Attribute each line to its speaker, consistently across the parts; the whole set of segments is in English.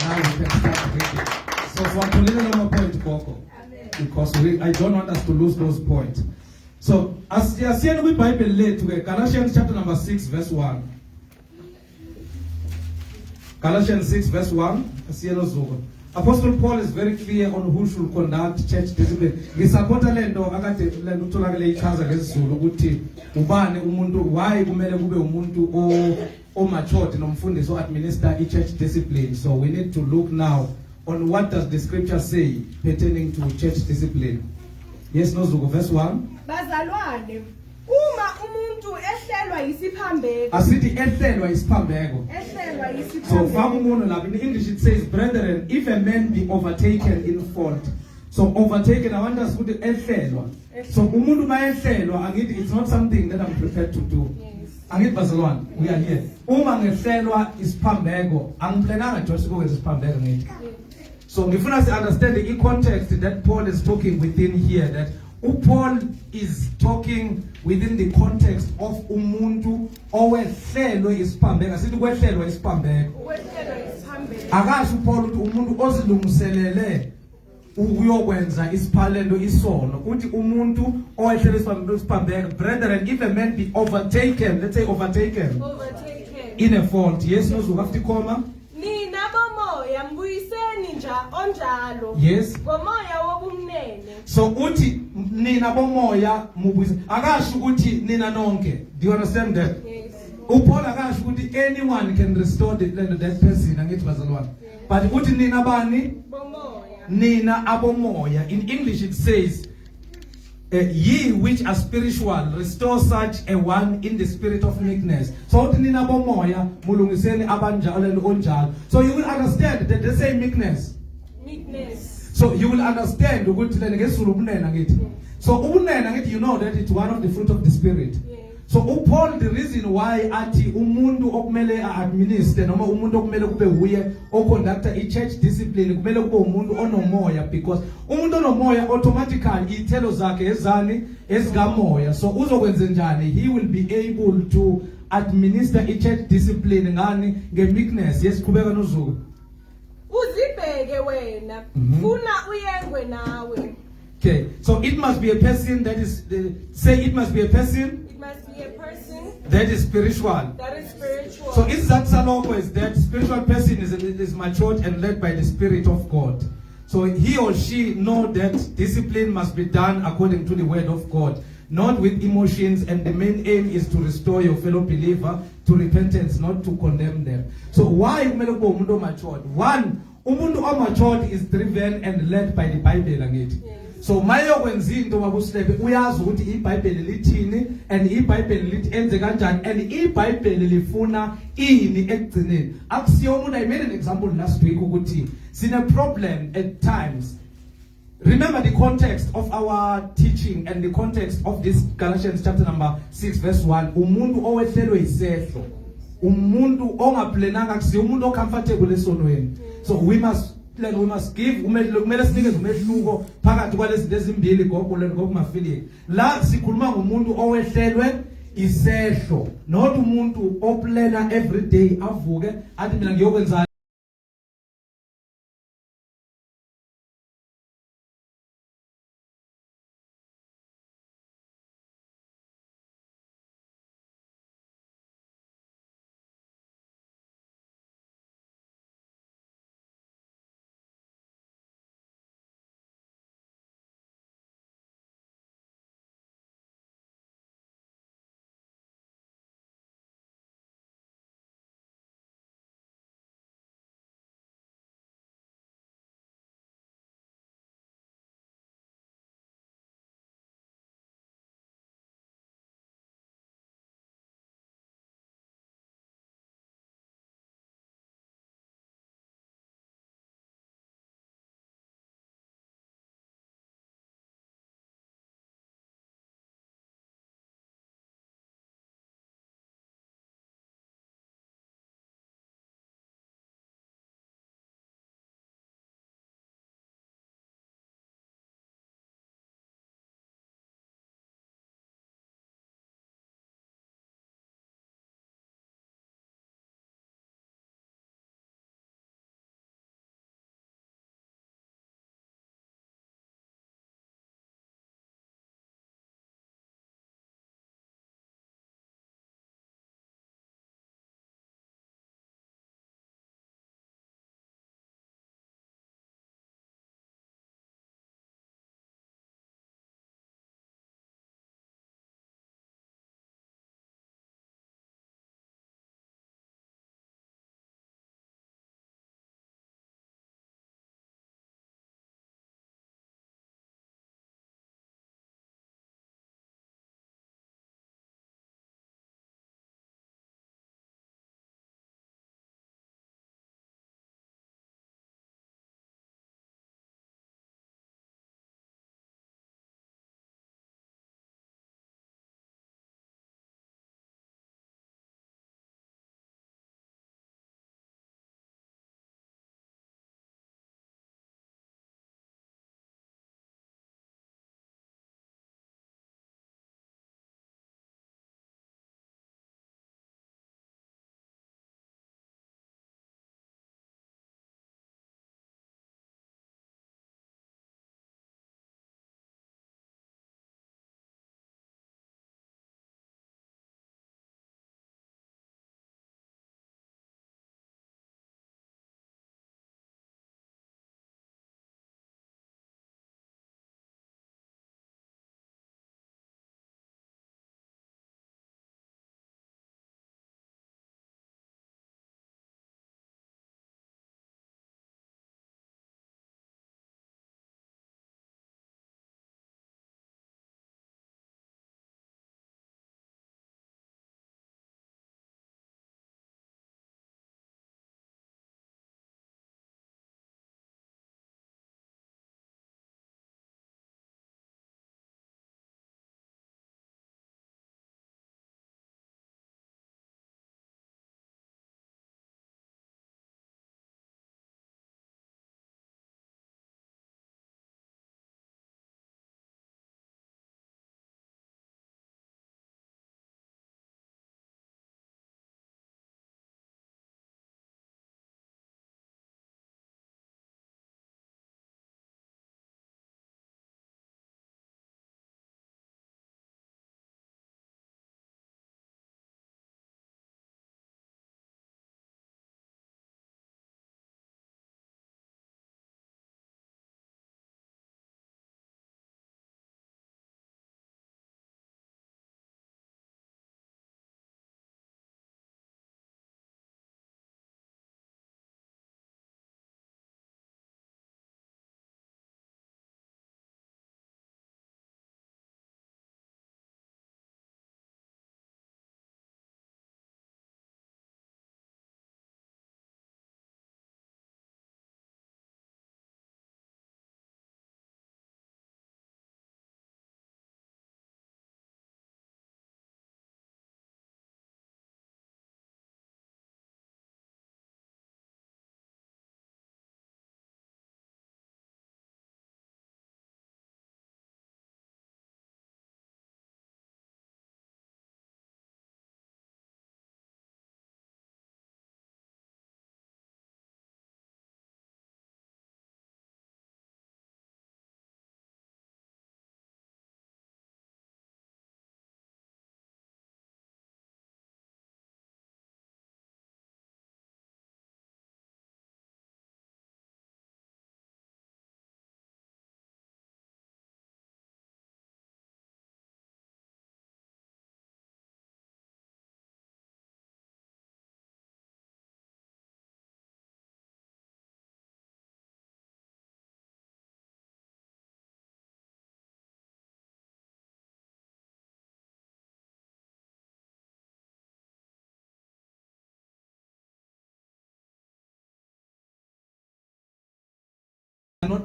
Speaker 1: now we can start reading. So for a point, Coco, because I don't want us to lose those points. So as you are seeing with Bible late to Galatians chapter number 6 verse 1. Galatians 6 verse 1. Apostle Paul is very clear on who should conduct church discipline. Ngisapota lento akade lento utholakale ichaza ngesizulu ukuthi ubani umuntu why kumele kube umuntu o matured nomfundisi o administer church discipline. So we need to look now on what does the scripture say pertaining to church discipline. Yes, Nozuko, verse 1.
Speaker 2: Bazalwane, uma umuntu ehlelwa yisiphambeko.
Speaker 1: Asithi ehlelwa yisiphambeko.
Speaker 2: Ehlelwa yisiphambeko.
Speaker 1: So faka umuntu lapha in English it says, brethren, if a man be overtaken in fault. So overtaken, I want us to put ehlelwa. So umuntu mayehlelwa, it's not something that I'm prepared to do.
Speaker 2: Yes.
Speaker 1: Angithi bazalwane, we are here. Uma ngehlelwa isiphambeko, angiplananga nje ukwenza isiphambeko ngithi. So ngifuna to understand the context that Paul is talking within here, that Paul is talking within the context of umuntu owehlelwe isiphambeko. Asithi kwehlelwa isiphambeko.
Speaker 2: Kwehlelwa isiphambeko.
Speaker 1: Akasho Paul ukuthi umuntu ozilungiselele ukuyokwenza isiphalelo isono. Uthi umuntu owehlelwe isiphambeko, brethren, if a man be overtaken, let's say overtaken in a fault. Yes, no, so after comma.
Speaker 2: Nina bomoya mbuyiseni onjalo.
Speaker 1: Yes.
Speaker 2: Ngomoya wobumnene.
Speaker 1: So uthi nina bomoya mubuyiseni. Akasho ukuthi nina nonke. Do you understand that?
Speaker 2: Yes.
Speaker 1: Paul akasho ukuthi anyone can restore that person angithi bazalwane. But uthi nina bani?
Speaker 2: Bomoya.
Speaker 1: Nina abomoya. In English it says, ye which are spiritual, restore such a one in the spirit of meekness. So nina bomoya mulungiseni abanjalo onjalo. So you will understand that they say meekness.
Speaker 2: Meekness.
Speaker 1: So you will understand ukuthi lena ngesulu ubunene ngithi. So ubunene ngithi, you know that it's one of the fruit of the spirit.
Speaker 2: Yeah.
Speaker 1: So Paul, the reason why athi umuntu okumele administer noma umuntu okumele kube huye oconductor church discipline kumele kube umuntu onomoya, because umuntu onomoya automatically ithelo zakhe ezani ezikamoya. So uzokwenza njani? He will be able to administer church discipline ngani ngemeekness. Yes, kubeka nozuku.
Speaker 2: Uzibheke wena, funa uyengwe nawe.
Speaker 1: Okay, so it must be a person that is say it must be a person.
Speaker 2: It must be a person
Speaker 1: that is spiritual.
Speaker 2: that is spiritual.
Speaker 1: So is that saloko is that spiritual person is matured and led by the Spirit of God. So he or she know that discipline must be done according to the word of God, not with emotions, and the main aim is to restore your fellow believer to repentance, not to condemn them. So why kumele kube umuntu matured? One, umuntu matured is driven and led by the Bible angithi.
Speaker 2: Yes.
Speaker 1: So mayokwenza into mabusihlebe uyazi ukuthi iBhayibheli lithini and iBhayibheli lithi enze kanjani and iBhayibheli lifuna ini ekugcineni. Akusiyo umuntu. I made an example last week ukuthi sine problem at times. Remember the context of our teaching and the context of this Galatians chapter number 6 verse 1. Umuntu owehlelwe isehlo. Umuntu ongaplananga akusiyo umuntu ocomfortable esonweni. So we must give kumele sinikeze umehluko phakathi kwalezi ezimbili ngokumafiliate. La sikhuluma ngomuntu owehlelwe isehlo, not umuntu oplana every day avuke athi mina ngiyokwenza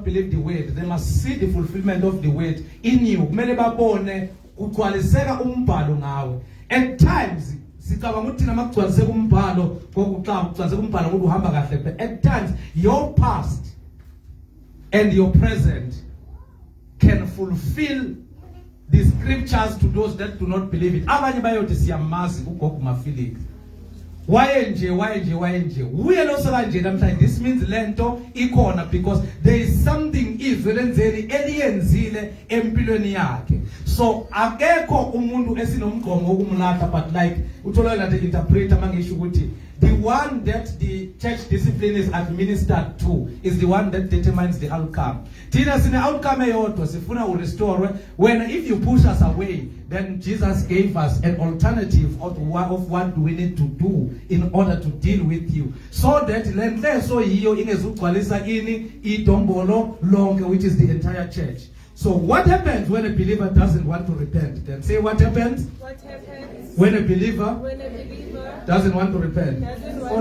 Speaker 1: not believe the word, they must see the fulfillment of the word in you. Kumele babone kugcwaliseka umbhalo ngawe. At times sicabanga ukuthi thina makugcwaliseka umbhalo ngokuxa kugcwaliseka umbhalo ukuthi uhamba kahle, but at times your past and your present can fulfill the scriptures to those that do not believe it. Abanye bayothi siyamazi ugogo Mafilika. Why nje uye lo sola nje namhlanje. This means lento ikhona because there is something izwelenzeli eliyenzile empilweni yakhe. So akekho umuntu esinomgqomo wokumlahla, but like uthola la the interpreter mangisho ukuthi the one that the church discipline is administered to is the one that determines the outcome. Thina sine outcome eyodwa sifuna urestore. When if you push us away, then Jesus gave us an alternative of what we need to do in order to deal with you, so that lenhleso yiyo ingezugcwalisa ini idombolo lonke, which is the entire church. So what happens when a believer doesn't want to repent? Then say what happens?
Speaker 2: What happens
Speaker 1: when a believer
Speaker 2: doesn't
Speaker 1: want to repent?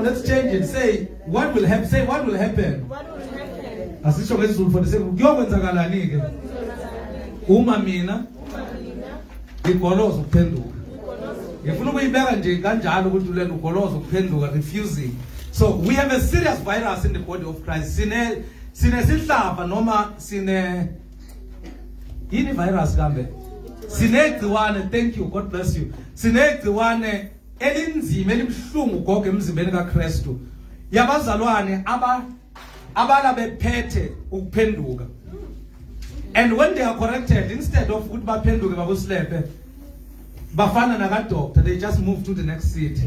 Speaker 1: Let's change it. Say what will happen. Say what will happen.
Speaker 2: What will happen?
Speaker 1: Asisho ngesiZulu for the sake kuyokwenzakalani ke uma mina ngigoloza ukuphenduka. Ngifuna ukuyibeka nje kanjalo ukuthi ulena ugoloza ukuphenduka, refusing. So we have a serious virus in the body of Christ. Sine sihlava noma sine yini virus kambe? Sinegciwane, thank you, God bless you. Sinegciwane elinzima elibhlungu gogo emzimbeni kaKristu. Yabazalwane abala bephethe ukuphenduka. And when they are corrected, instead of ukuthi baphenduke babuslepe, bafana naka doctor, they just move to the next seat.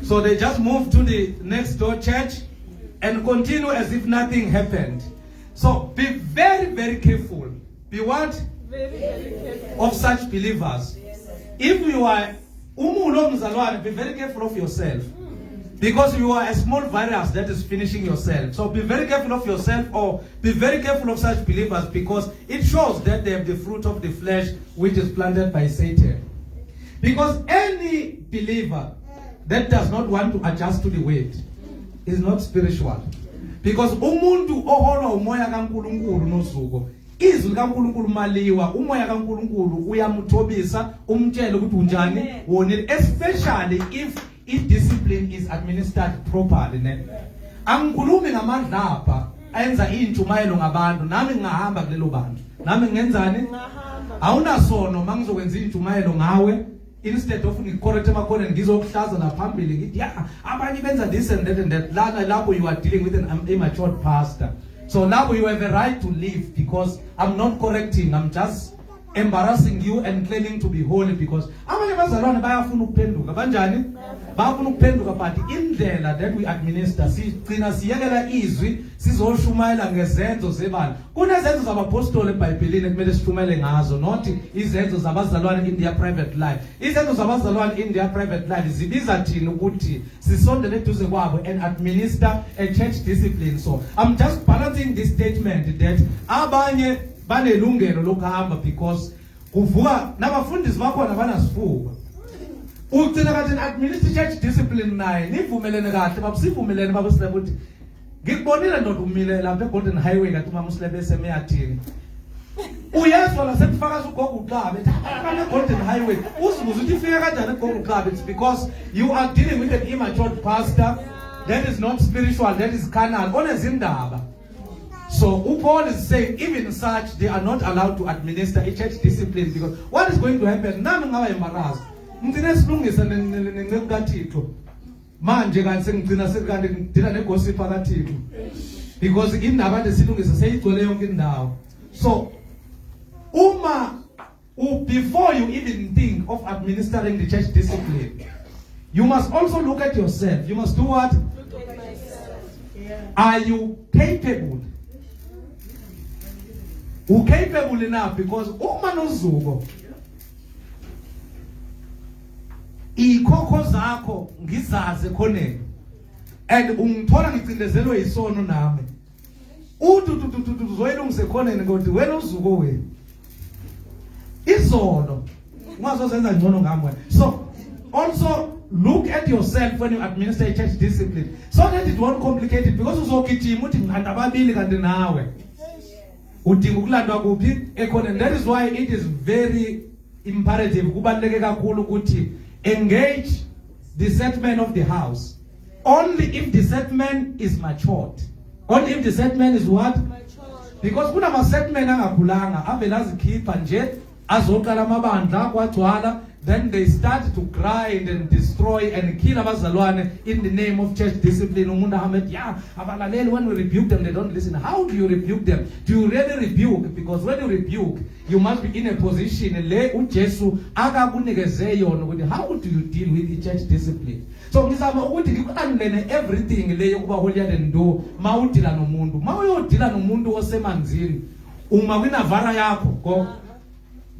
Speaker 1: So they just move to the next door church and continue as if nothing happened. So be very, very careful. Be what?
Speaker 2: Very, very careful
Speaker 1: of such believers. If you are be very careful of yourself, because you are a small virus that is finishing yourself. So be very careful of yourself, or be very careful of such believers, because it shows that they have the fruit of the flesh which is planted by Satan. Because any believer that does not want to adjust to the word is not spiritual. Because umuntu oholwa umoya kaNkulunkulu nosuku, izwi kaNkulunkulu maliwa, umoya kaNkulunkulu uyamthobisa, umtshela ukuthi unjani wonile, especially if discipline is administered properly. Angikhulumi ngamandla apha ayenza intshumayelo ngabantu, nami ngahamba kulelo bantu, nami ngenzani, awunasono mangizokwenza intshumayelo ngawe. Instead of ngicorrect emakhona ngizokuhlaza naphambili ngithi abanye benza this and that, lapho you are dealing with an immature pastor. So now you have a right to leave, because I'm not correcting, I'm just embarrassing you and claiming to be holy, because abanye bazalwane bayafuna ukuphenduka kanjani, bayafuna ukuphenduka, but indlela that we administer sigcina siyekela izwi sizoshumayela ngezenzo zebala. Kunezenzo zabapostoli eBhayibhelini kumele sishumayele ngazo, not izenzo zabazalwane in their private life. Izenzo zabazalwane in their private life zibiza thina ukuthi sisondele eduze kwabo and administer a church discipline. So I'm just balancing this statement that abanye banelungelo lokuhamba because kuvuka nabafundisi bakhona banasifuba. Ucina kathi administer church discipline naye nivumelene kahle, babisivumelene babusile ukuthi ngikubonile ndoda umile lapha eGolden Highway kathi uMamuslebe esemeyathini. Uyezwa la sekufakaza ugogo uqabe ethi eGolden Highway uzibuza ukuthi ifika kanjani eGolden Club. It's because you are dealing with an immature pastor that is not spiritual, that is carnal, onezindaba. So Paul is saying even such they are not allowed to administer a church discipline, because what is going to happen? Nami ngaba embarrassed. Ngicina silungisa nekaThixo. Manje kanti sengicina sekanti ngidila negossip kaThixo. Because indaba lesilungisa seyigcwele yonke indawo. So before you even think of administering the church discipline, you must also look at yourself. You must do what?
Speaker 2: look at myself.
Speaker 1: Are you capable? Capable enough, because uma nozuko ikhokho zakho ngizaze khoneni and ungithola ngicindezelwe isono nami uzoyilungise khoneni ngokuthi wena uzuko wena izono ungazozenza ngcono ngami. So also look at yourself when you administer a church discipline, so that it won't complicate it, because uzogijima uthi ngihanda ababili kanti nawe udinga ukulandwa kuphi ekhona. That is why it is very imperative kubaluleke kakhulu ukuthi engage the set man of the house only if the set man is matured. Only if the set man is what?
Speaker 2: Matured.
Speaker 1: Because kunama set man angakhulanga avela azikhipha nje azoqala amabandla kwagcwala, then they start to grind and destroy and kill abazalwane in the name of church discipline. Umuntu ahambe yeah abalaleli, when we rebuke them they don't listen. How do you rebuke them? Do you really rebuke? Because when you rebuke you must be in a position le uJesu akakunikeze yona ukuthi how do you deal with the church discipline. So ngizama ukuthi ngikuanlene everything le yokuba holier than thou mawudila nomuntu, mawuyodila nomuntu osemanzini uma kwinavara yakho go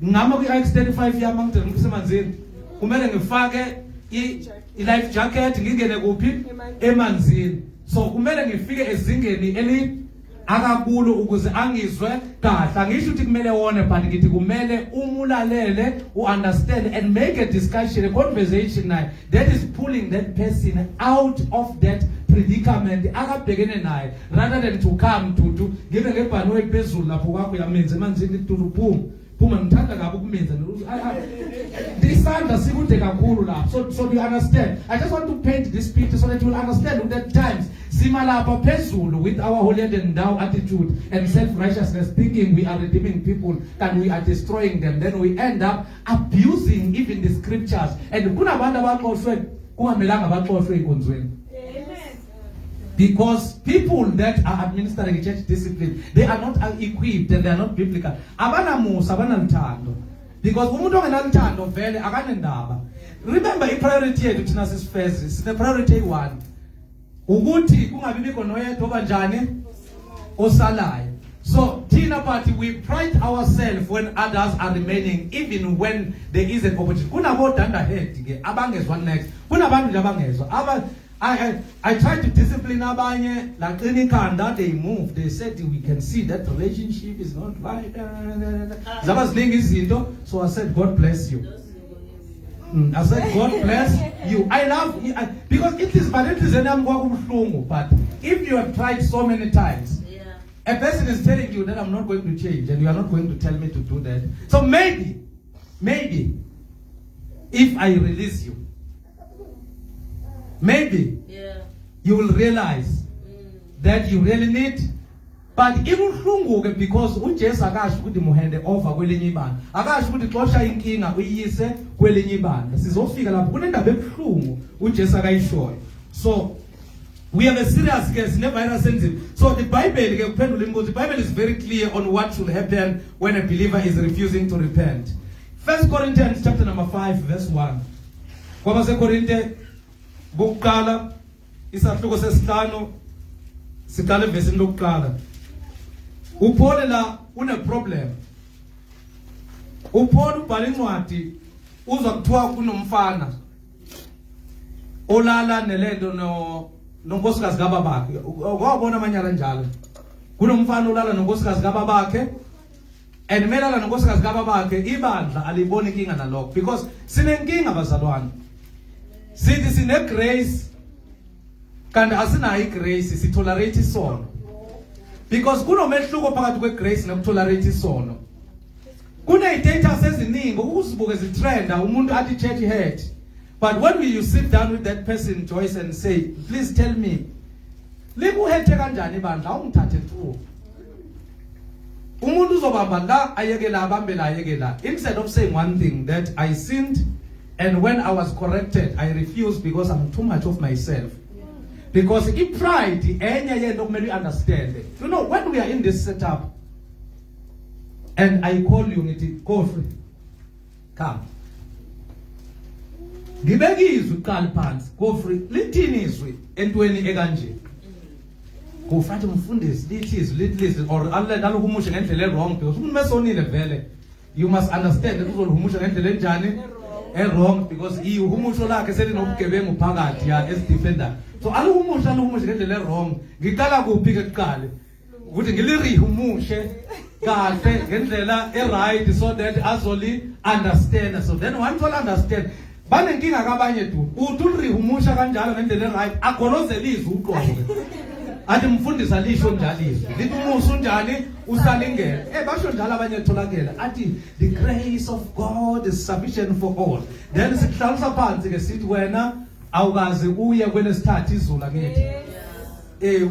Speaker 1: ngama kwi-Acts 35 yama ngidela ngisemanzini kumele ngifake i-life jacket ngingene kuphi emanzini. So kumele ngifike ezingeni eli akakulo ukuze angizwe kahle. Angisho ukuthi kumele wone but ngithi kumele umulalele understand and make a discussion, a conversation naye that is pulling that person out of that predicament akabhekene naye, rather than to come to give ngebhano ephezulu lapho kwakho yamenze emanzini turuphuma phuma ngithanda kabi ukumenza isandla sikude kakhulu lapho. So you understand, I just want to paint this picture so that you will understand that times simalapha phezulu with our holier than thou attitude and self-righteousness, thinking we are redeeming people and we are destroying them, then we end up abusing even the scriptures. And kunabantu abaxoshwe kungamelanga baxoshwe enkonzweni. Because people that are administering church discipline, they are not equipped and they are not biblical. Abana musa, abana ntando. Because umuntu ongenalithando vele akanendaba. Remember i-priority yethu thina sisifezi, sine priority 1. Ukuthi kungabi bikho noyedwa kanjani osalayo. So thina party we pride ourselves when others are remaining, even when there is an opportunity. Kunabo danda head ke abangezwa next. Kunabantu nje abangezwa. I tried to discipline abanye laqina ikhanda, they moved, they said we can see that relationship is not right. Zabaziningi izinto, so I said God bless you. I said God bless you. I love you because it is but if you have tried so many times, a person is telling you that I'm not going to change and you are not going to tell me to do that. So maybe if I release you, maybe you will realize that you really need. But even because uJesu akasho ukuthi muhande over kwelinye ibandla, akasho ukuthi xosha inkinga uyise kwelinye ibandla. Sizofika lapho kunendaba ebuhlungu uJesu akayishoyo. So we have a serious case, never ever sensitive. So the Bible ke kuphendula imibuzo, the Bible is very clear on what should happen when a believer is refusing to repent. 1 Corinthians chapter number 5 verse 1. Kwaba seKorinte bokuqala isahluko sesihlanu siqala evesini lokuqala. Uphole la une problem. Uphole ubhala incwadi uzwa kuthiwa kunomfana olala nelento nonkosikazi kababakhe. Ngawabona amanyala njalo. Kunomfana olala nonkosikazi kababakhe and melala nonkosikazi kababakhe ibandla aliboni inkinga nalokho because sinenkinga bazalwane. Sithi sine grace kanti asinayo igrace, sitolerate isono. Because kunomehluko phakathi kwegrace nokutolerate isono. Kune-data eziningi ukuzibuka zitrenda umuntu athi church head. But when you sit down with that person Joyce and say, please tell me, likuhethe kanjani bandla ungithathe through. Umuntu uzobamba la ayeke la abambe la ayeke la. Instead of saying one thing that I sinned and when I was corrected I refused because I'm too much of myself. Because if pride enye yento kumele understand. You know, when we are in this setup and I call you ngithi Kofi come, ngibeka izwi uqala phansi Kofi lithini izwi entweni ekanje. Kofi umfundisi lithi izwi lithi or alalo humusha ngendlela wrong because umuntu mesonile vele you must understand that uzohumusha ngendlela enjani wrong because uhumusho lakhe selinobugebengu phakathi ya as defender. So aluhumusha ngendlela wrong ngiqala kuphi ke kuqale ukuthi ngilirihumushe kahle ngendlela right so that azoli understand. So then once all understand banenkinga kabanye tu uthi ulihumusha kanjalo ngendlela right agolozela izwi uqobo athi mfundisa lisho njalo izwi lithi umusa unjani usalingene basho njalo abanye etholakela athi the grace of God is sufficient for all. Then sikuhlalisa phansi ke sithi wena awukazi uye kwelesithathu izulu ngathi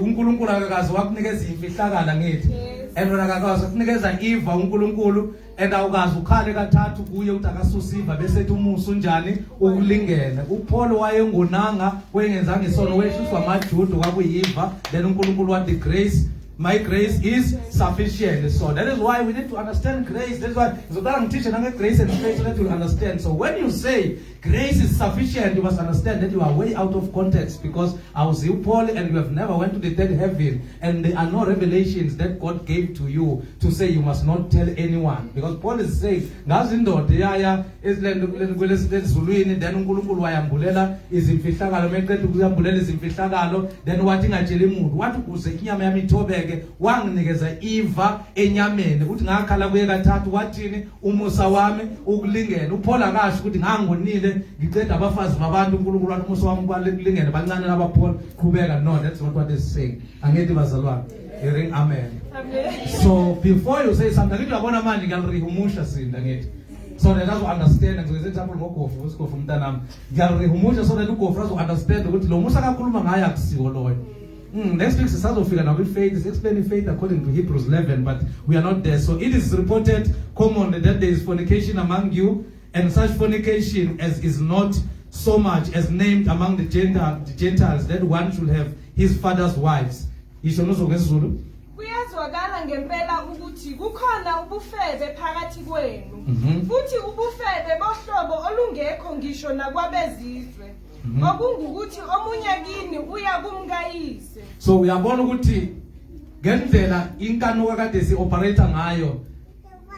Speaker 1: uNkulunkulu akakazi wakunikeza imfihlakala ngathi and wena akakazi ukunikeza iva uNkulunkulu and awukazi ukhale kathathu kuye uthi akasusiva bese ethi umusa unjani ukulingene. uPaul wayengonanga wayengenzanga isono weshuswa amajudo kwakuyiva then uNkulunkulu wathi grace, my grace is sufficient. So that is why we need to understand grace. That's why I'm teaching grace and faith so that you understand. So when you say grace is sufficient, you must understand that you are way out of context, because I was you Paul and you have never went to the third heaven, and there are no revelations that God gave to you to say you must not tell anyone, because Paul is saying ngazindoda yaya ezulwini then uNkulunkulu wayambulela izimfihlakalo meqeda ukuyambulela izimfihlakalo then wathi ngatshela umuntu wathi kuze inyama yami ithobeke wanginikeza iva enyameni uthi ngakhala kuye kathathu wathini umusa wami ukulingena. uPaul akasho ukuthi ngangonile ngiceda abafazi babantu uNkulunkulu wathi umusa wami ukulingena bancane labaPaul qhubeka. No, that's not what is saying. Angithi bazalwane hearing amen.
Speaker 2: Amen.
Speaker 1: So before you say something lithi uyabona manje ngiyalihumusha sinda ngithi so that I understand. And for example ngogofu uSikofu mntanami ngiyalihumusha so that uGofu azo understand ukuthi lo musa akakhuluma ngaye akusiwo loyo. Next week sisazofika now with faith is explaining faith according to Hebrews 11, but we are not there. So it is reported commonly that there is fornication among you, and such fornication as is not so much as named among the Gentiles, that one should have his father's wives.
Speaker 2: Kuyazwakala ngempela ukuthi kukhona ubufebe phakathi kwenu. Futhi ubufebe bohlobo olungekho ngisho nakwabezizwe. Okungukuthi omunye kini uya kumkayise.
Speaker 1: So uyabona ukuthi ngendlela inkanuka kade si operate ngayo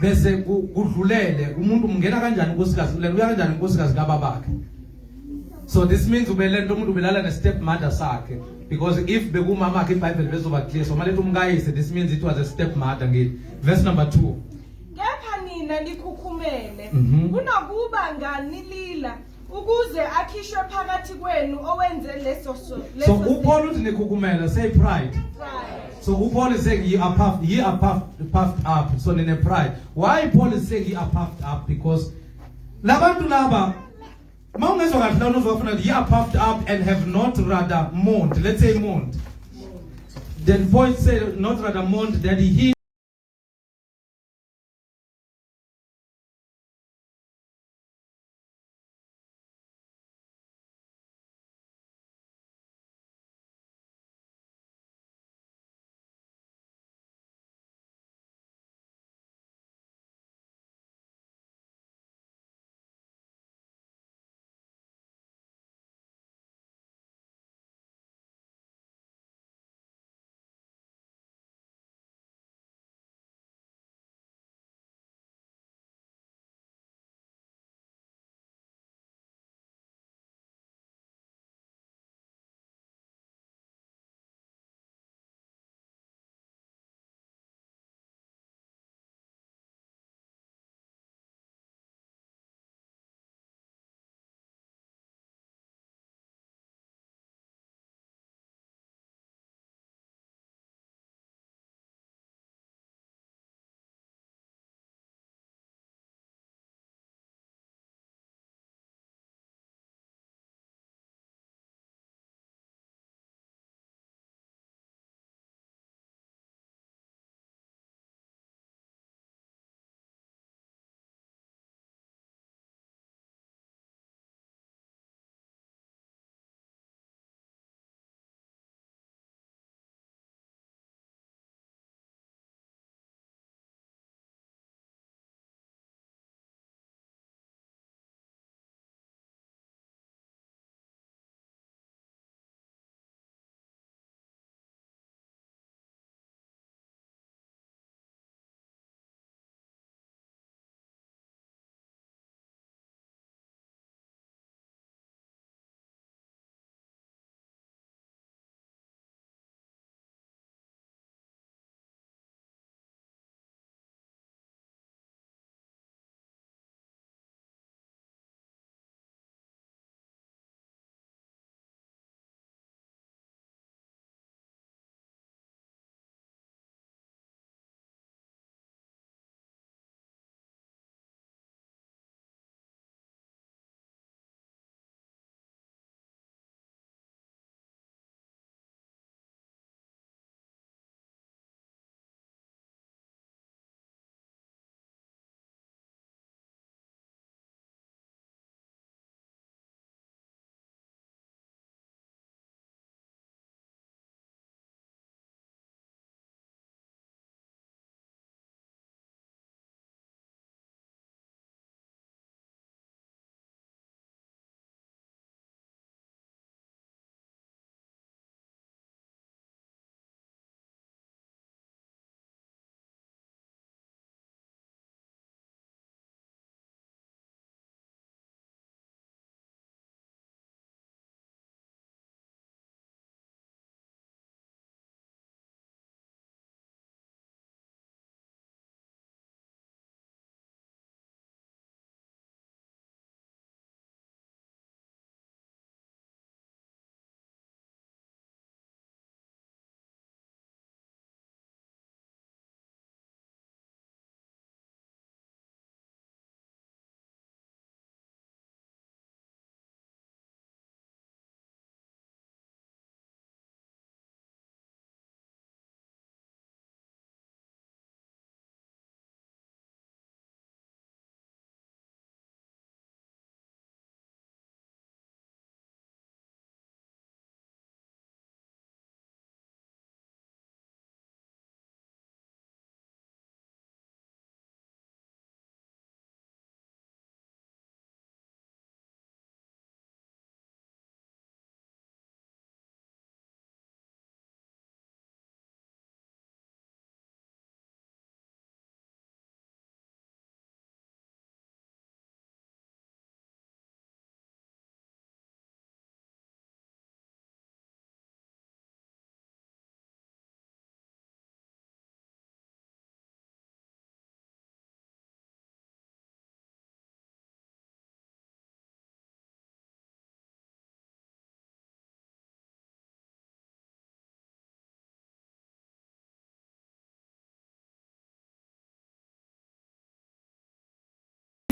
Speaker 1: bese kudlulele umuntu ungena kanjani unkosikazi uya kanjani unkosikazi kababakhe. So this means ubelento umuntu ubelala ne step mother sakhe, because if bekumama akhe iBible bezoba clear. So manje umkayise, this means it was a step mother ngithi. Verse number 2.
Speaker 2: Kepha nina likhukhumele kunokuba nganilila ukuze akhishwe phakathi kwenu owenze leso.
Speaker 1: So uPaul uthi nikhukhumela, say pride. So Paul is saying ye are puffed up. So in a pride. Why Paul is saying ye are puffed up? Because labantu laba mawungezwa kahle la unozofuna ye are puffed up and have not rather mourned. Let's say mourned. Then Paul said not rather mourned that he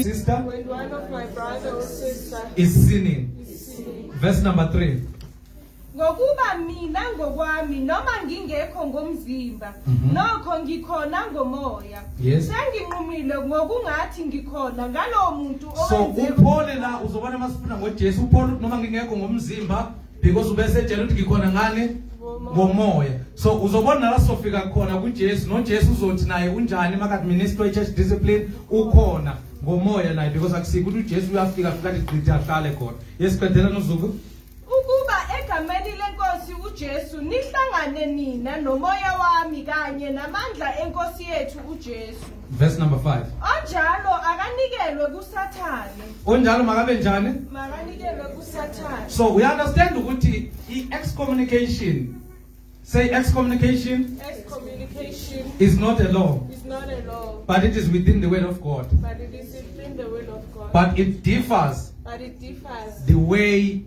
Speaker 1: sister
Speaker 2: when one of my brother or sister
Speaker 1: is sinning.
Speaker 2: is sinning.
Speaker 1: Verse number 3.
Speaker 2: Ngokuba mina ngokwami noma ngingekho ngomzimba nokho ngikhona ngomoya
Speaker 1: Yes.
Speaker 2: senginqumile ngokungathi ngikhona ngalowo muntu
Speaker 1: So
Speaker 2: owenze
Speaker 1: uPaul la uzobona masifuna ngoJesu uPaul noma ngingekho ngomzimba because ubese etshela ukuthi ngikhona ngani ngomoya. So uzobona la sofika khona kuJesu noJesu uzothi naye unjani maka-administer church discipline ukhona ngomoya naye because akusikho ukuthi uJesu uyafika fika igcitha ahlale khona. Yesiqedela nozuku
Speaker 2: ukuba egameni lenkosi uJesu nihlangane nina nomoya wami kanye namandla enkosi yethu uJesu.
Speaker 1: Verse number 5.
Speaker 2: Onjalo akanikelwe kuSathane.
Speaker 1: Onjalo makabe njani?
Speaker 2: Makanikelwe kuSathane.
Speaker 1: So we understand ukuthi excommunication, say excommunication
Speaker 2: Excommunication
Speaker 1: is not a law,
Speaker 2: is not a law,
Speaker 1: but it is within the word of God.
Speaker 2: but it is within the will of God.
Speaker 1: But it differs
Speaker 2: But it differs
Speaker 1: the way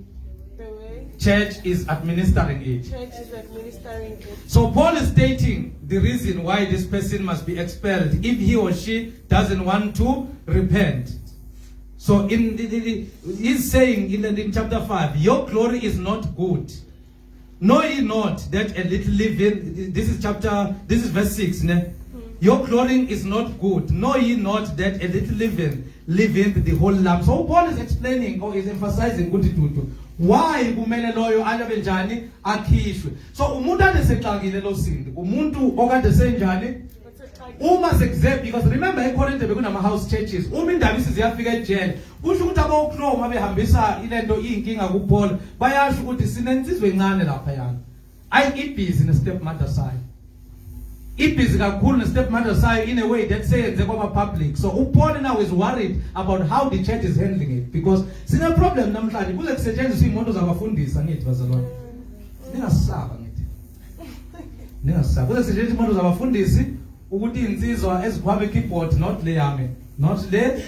Speaker 2: the way
Speaker 1: church is administering it.
Speaker 2: church is administering it.
Speaker 1: So Paul is stating the reason why this person must be expelled if he or she doesn't want to repent. So he's saying in chapter 5, your glory is not good. Know ye not that a little leaven, this is verse 6, ne? Your glory is not good. Know ye not that a little leaven leaveneth the whole lump. So Paul is explaining or is emphasizing why kumele loyo alabe njani akhishwe. So umuntu anesexakile lo sindi, umuntu okade senjani uma sekuzephi, because remember eCorinthe bekunama house churches. Uma indaba isiziyafika ejele, kusho ukuthi aboKroma behambisa ilento inkinga kuPaul, bayasho ukuthi sinensizwe encane lapha yana. Ibhizi ne-stepmother sayo. Ibhizi kakhulu ne-stepmother sayo in a way that seyenze kwaba public. So uPaul now is worried about how the church is handling it, because sine problem namhlanje kuze kusetshenziswe imoto zabafundisa ngithi bazalwane. Ningasaba ngithi. Ningasaba. Kuze kusetshenziswe imoto zabafundisi ukuthi insizwa ezikhwabe keyboard not le yami, not le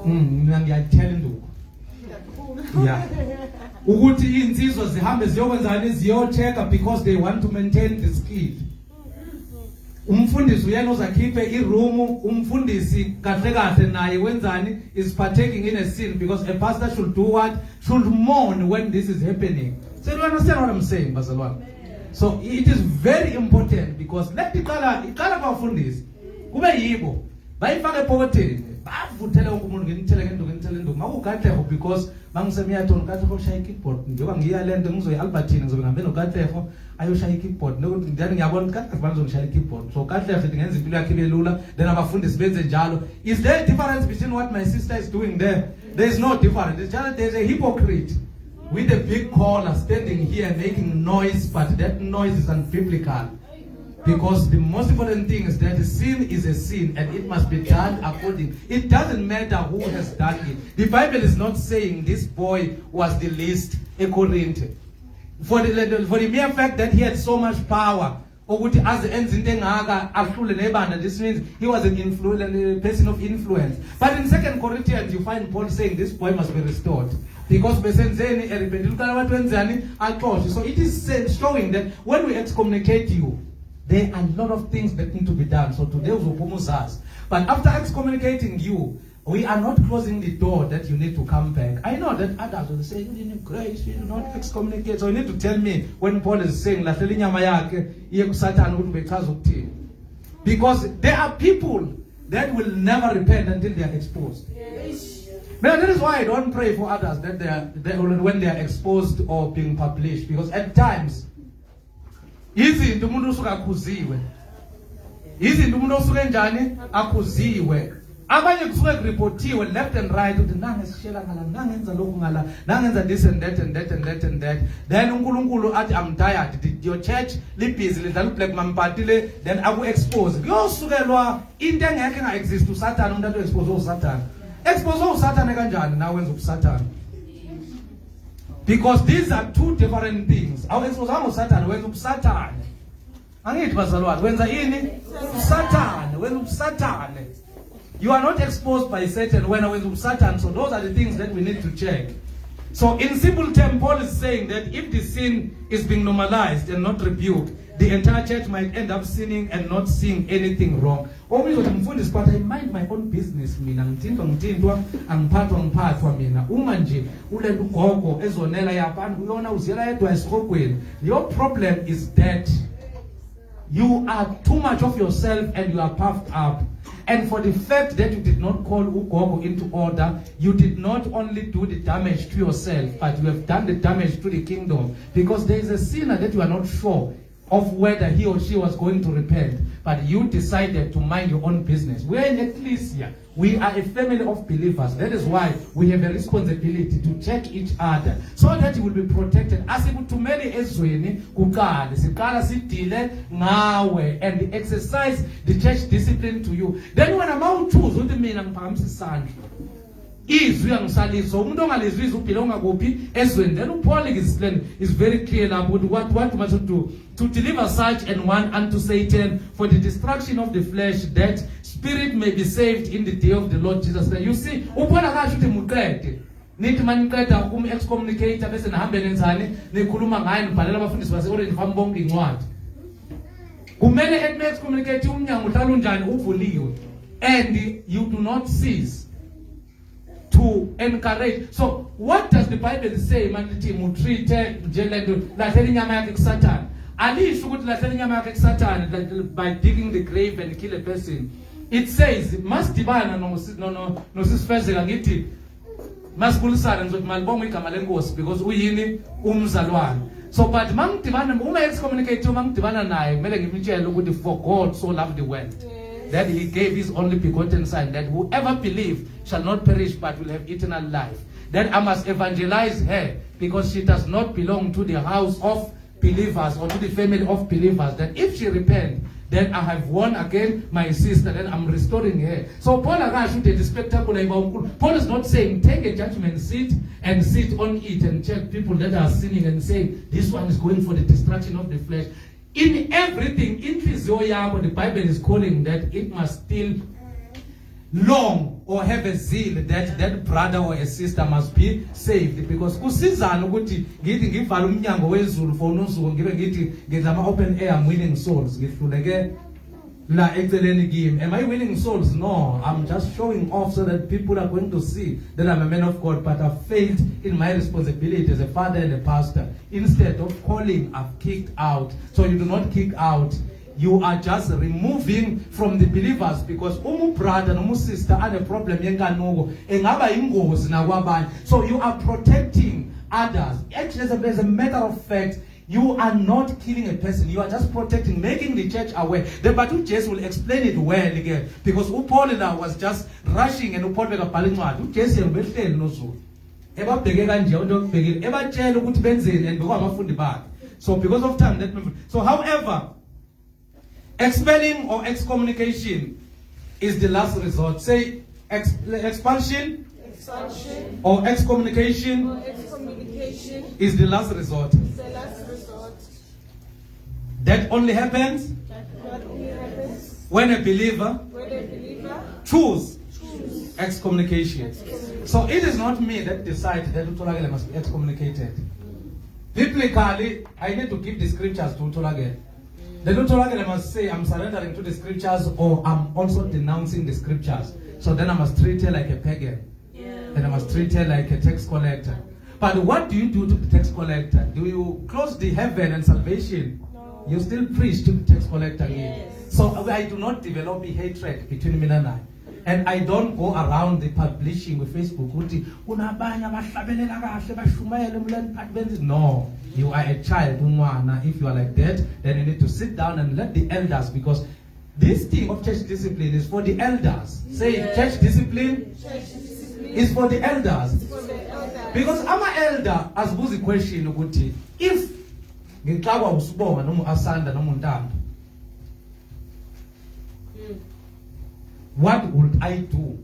Speaker 1: mina ngiyayithela induku. Yeah. Ukuthi insizwa zihambe ziyokwenzani ziyochecka because they want to maintain the skill. Umfundisi uyena uzakhiphe iroom, umfundisi kahle kahle naye wenzani is partaking in a sin, because a pastor should do what? Should mourn when this is happening. So you understand what I'm saying, bazalwane? So it is very important, because let iqala kwafundisi kube yibo bayifake epokotheni bavuthele wonke umuntu ngenithele ngenduku makukatlefo, because bangisemiyatoni katlefo ushaya keyboard njengoba ngiya lento ngizoya Albertine ngizobe ngihambe nokatlefo ayoshaya keyboard nokuthi ndani ngiyabona katlefo bazongishaya keyboard, so katlefo ngenza impilo yakhe ibe lula, then abafundisi benze njalo. Is there a difference between what my sister is doing there? There is no difference. It's just there's a hypocrite with a big collar standing here making noise, but that noise is unbiblical. Because the most important thing is that sin is a sin and it must be done according. It doesn't matter who has done it. The Bible is not saying this boy was the least a Corinthian. For the mere fact that he had so much power, this means he was a person of influence. But in 2 Corinthians, you find Paul saying this boy must be restored. Because so it is showing that when we excommunicate you, there are a lot of things that need to be done. So today was us. But after excommunicating you, we are not closing the door that you need to come back. I know that others will say, you need grace, you do not excommunicate. So you need to tell me when Paul is saying, because there are people that will never repent until they are exposed. Yes. But that is why I don't pray for others that when they are exposed or being published. Because at times, izinto umuntu usuka akhuziwe, izinto umuntu osuke njani akhuziwe, abanye kusuke kuripotiwe left and right ukuthi nange sishela ngala, nangenza lokhu ngala, nangenza this and that and that and that and that. Then uNkulunkulu athi I'm tired, your church libusy lidlala black mampati le, then aku expose kuyosukelwa into engeke nga exist uSathane. Umuntu athi expose uSathane, expose uSathane kanjani na wenza uSathane? Because these are two different things. Awuexpose uSathane wenza uSathane. Angithi bazalwane wenza yini? uSathane, wenza uSathane. You are not exposed by Satan when I went to Satan. So those are the things that we need to check. So in simple terms, Paul is saying that if the sin is being normalized and not rebuked, the entire church might end up sinning and not seeing anything wrong. Omunye uzothi mfundisi, but I mind my own business mina, ngithintwa angiphathwa mina. Uma nje ulento ugogo ezonela yabantu uyona uziyela yedwa esikhogweni. Your problem is that you are too much of yourself and you are puffed up. And for the fact that you did not call Ugogo into order, you did not only do the damage to yourself, but you have done the damage to the kingdom. Because there is a sinner that you are not sure of whether he or she was going to repent, but you decided to mind your own business. We are in ecclesia. We are a family of believers. That is why we have a responsibility to check each other so that you will be protected. Asikuthumeli ezweni kukale siqala sidile ngawe and exercise the church discipline to you. Then when I'm choose uthi mina ngiphakamisa isandla, izwi angisalizo umuntu ongalizwi izwi ubhilonga kuphi ezweni. Then Paul is very clear about what must do to deliver such an one unto Satan for the destruction of the flesh, that spirit may be saved in the day of the Lord Jesus Christ. You see, ubona kasho uthi muqede nithi maniqeda excommunicate bese nihambe nenzani nikhuluma ngaye nibhalela abafundisi base orange farm bonke incwadi. Kumele excommunicate umnyango uhlala unjani uvuliwe, and you do not cease to encourage. So what does the Bible say? Manithi mutreat njelento lahlele inyama yakhe kuSatan. Alisho ukuthi lahlele inyama yakhe kuSatan by digging the grave and kill a person. It says masdibana nosisifezeka ngithi masikulisana ngizothi malibonga igama lenkosi because uyini umzalwane. So but mangidibana uma excommunicate mangidibana naye kumele ngimtshele ukuthi for God so loved the world that he gave his only begotten son, that whoever believes shall not perish but will have eternal life. Then I must evangelize her because she does not belong to the house of believers or to the family of believers. That if she repent, then I have won again my sister, then I'm restoring her. So Paul the spectacular. Paul is not saying take a judgment seat and sit on it and check people that are sinning and say this one is going for the destruction of the flesh. In everything, in Physioya, the Bible is calling that it must still long or have a zeal that that brother or a sister must be saved. Because kusizana ukuthi ngithi ngivala umnyango wezulu for unosuku ngibe ngithi ngenza ama open air, I'm winning souls. Ngihluleke la eceleni kimi. Am I winning souls? No, I'm just showing off so that people are going to see that I'm a man of God, but I've failed in my responsibility as a father and a pastor. Instead of calling, I've kicked out. So you do not kick out. You are just removing from the believers, because umu brother no sister had a problem yenganuko engaba ingozi nakwabanye. So you are protecting others. Actually, as a matter of fact, you are not killing a person. You are just protecting, making the church aware. The Batu Jesus will explain it well again, because Paul was just rushing and Paul bekabhala incwadi. Jesus ubehleli noZulu. Ebabheke kanje ondokubhekile. Ebatshela ukuthi benzeni and bekwabafundi bakhe. So because of time, so however, expelling or excommunication is the last resort. Say expulsion or excommunication is the last resort. That only happens when a believer choose excommunication. So it is not me that decides that Utolagele must be excommunicated. Biblically, I need to give the scriptures to Utolagele. The Utolagele must say, I'm surrendering to the scriptures, or I'm also denouncing the scriptures. So then I must treat her like a pagan. And I must treat her like a tax collector. But what do you do to the tax collector? Do you close the heaven and salvation? No. You still preach to the tax collector. Yes. So I do not develop a hatred between me and I. And I don't go around the publishing with Facebook. No, you are a child. If you are like that, then you need to sit down and let the elders, because this thing of church discipline is for the elders. Say church discipline is for the elders. Because I'm an elder, as was the question, if ngixakwa usibonga noma asanda noma uNtambo, what would I do?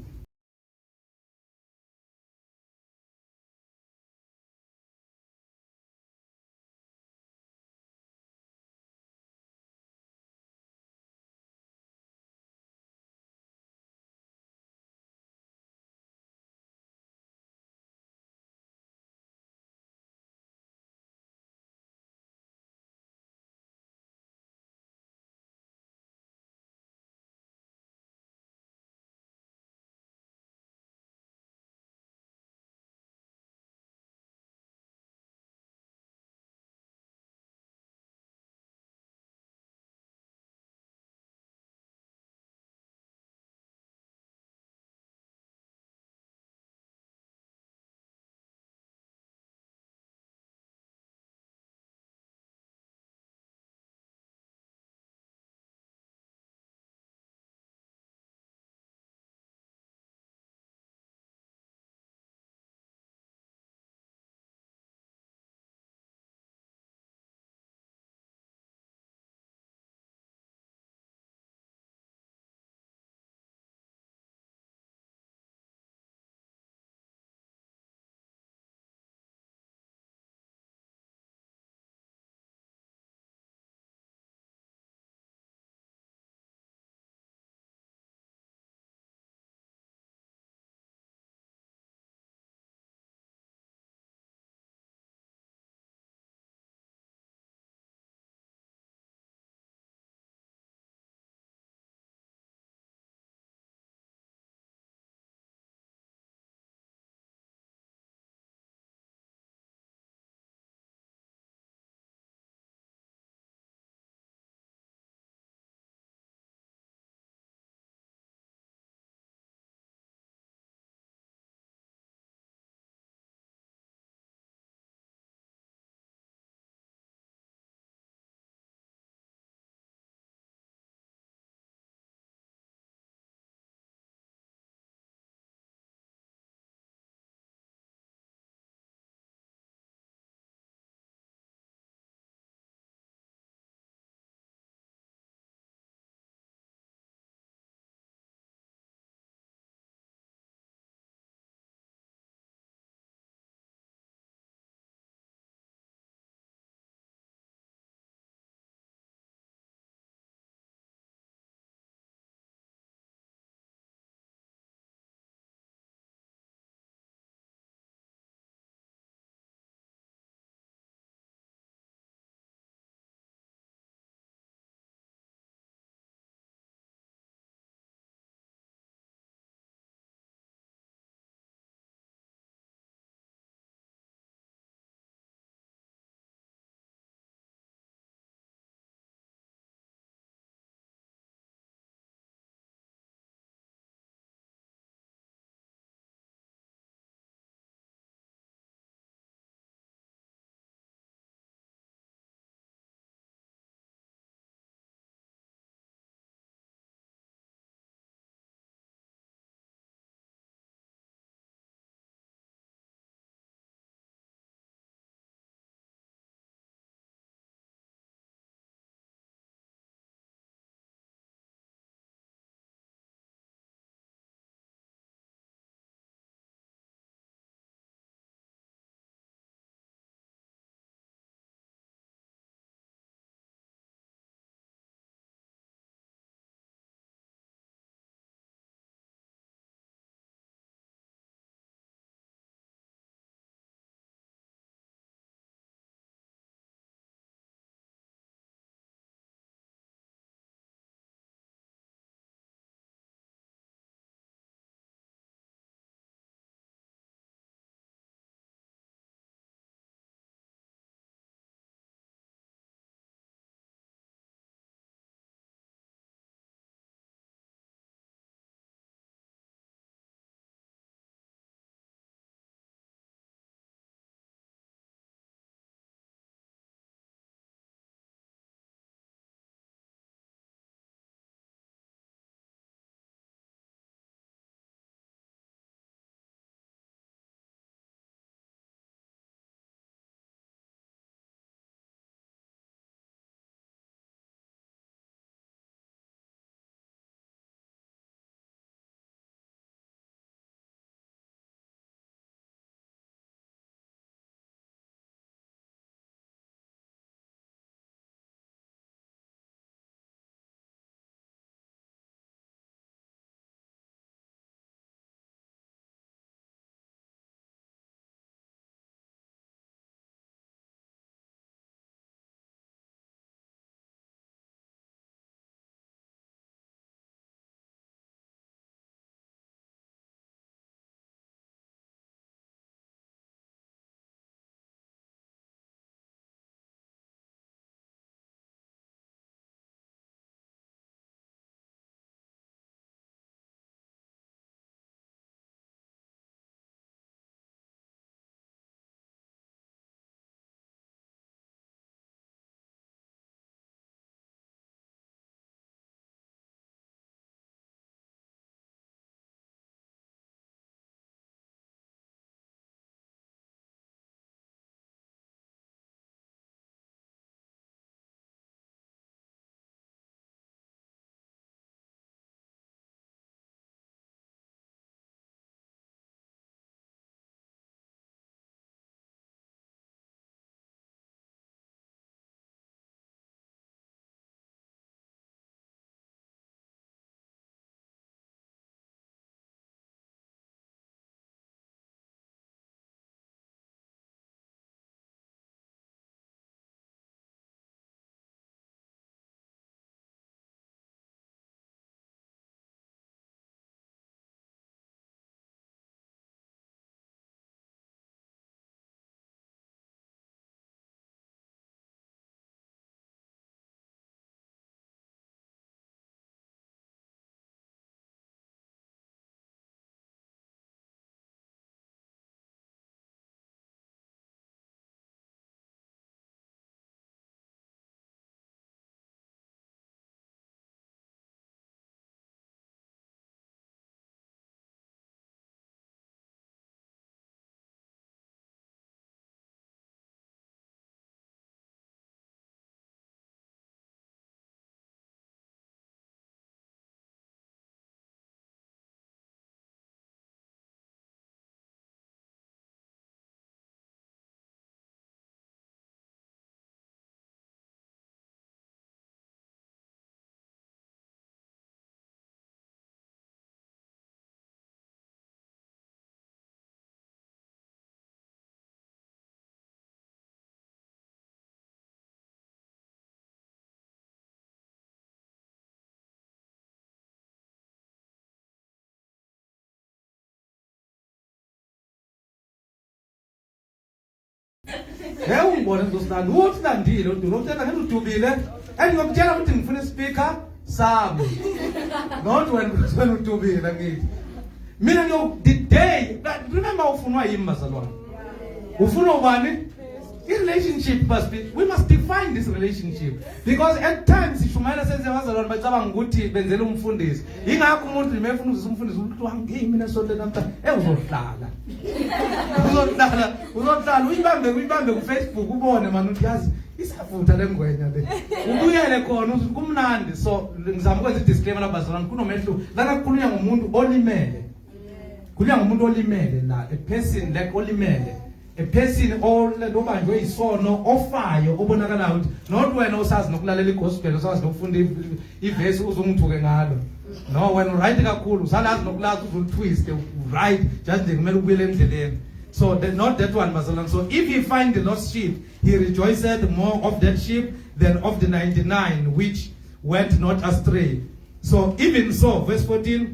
Speaker 1: ungibona ngizositanda uthlandile udokotela ngeke udubile ngiyokutshela ukuthi ngifuna ispeaker sami not when udubile ngithi mina the day remember ufunwa yimi bazalwane ufunwa ubani relationship we must define this relationship because at times ishumayela senze bazalwane bacabanga ukuthi benzela umfundisi ingakho umuntu limefuna uzisa umfundisi ukuthi wangi mina sonto namhlanje uzohlala uyibambe ku Facebook ubone man uthi yazi isafutha lengwenya le ubuyele khona uthi kumnandi so ngizama ukwenza disclaimer labazalwane kunomehluko lana kukhulunywa ngomuntu olimele kukhulunywa ngomuntu olimele la a person like olimele a person obanjwe isono ofayo obonakala ukuthi not wena usazi nokulalela igospel usazi nokufunda ivesi uzungithuke ngalo no wena right kakhulu usalazi nokulazi uzulitwist right just nje kumele ubuyele endleleni so not that one bazalwane so if he find the lost sheep he rejoiceth more of that sheep than of the 99 which went not astray so even so verse 14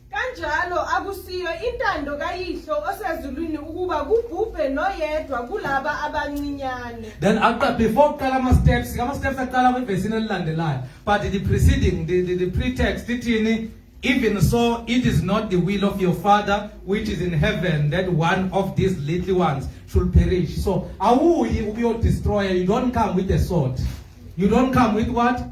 Speaker 2: kanjalo akusiyo intando kayihlo osezulwini ukuba kubhubhe noyedwa kulaba abancinyane.
Speaker 1: Then after before kama steps aqala kwevesini elilandelayo but the preceding the pretext ithini even so it is not the will of your father which is in heaven that one of these little ones should perish. So awuyi ubuyo destroyer, you don't come with a sword. You don't come with what?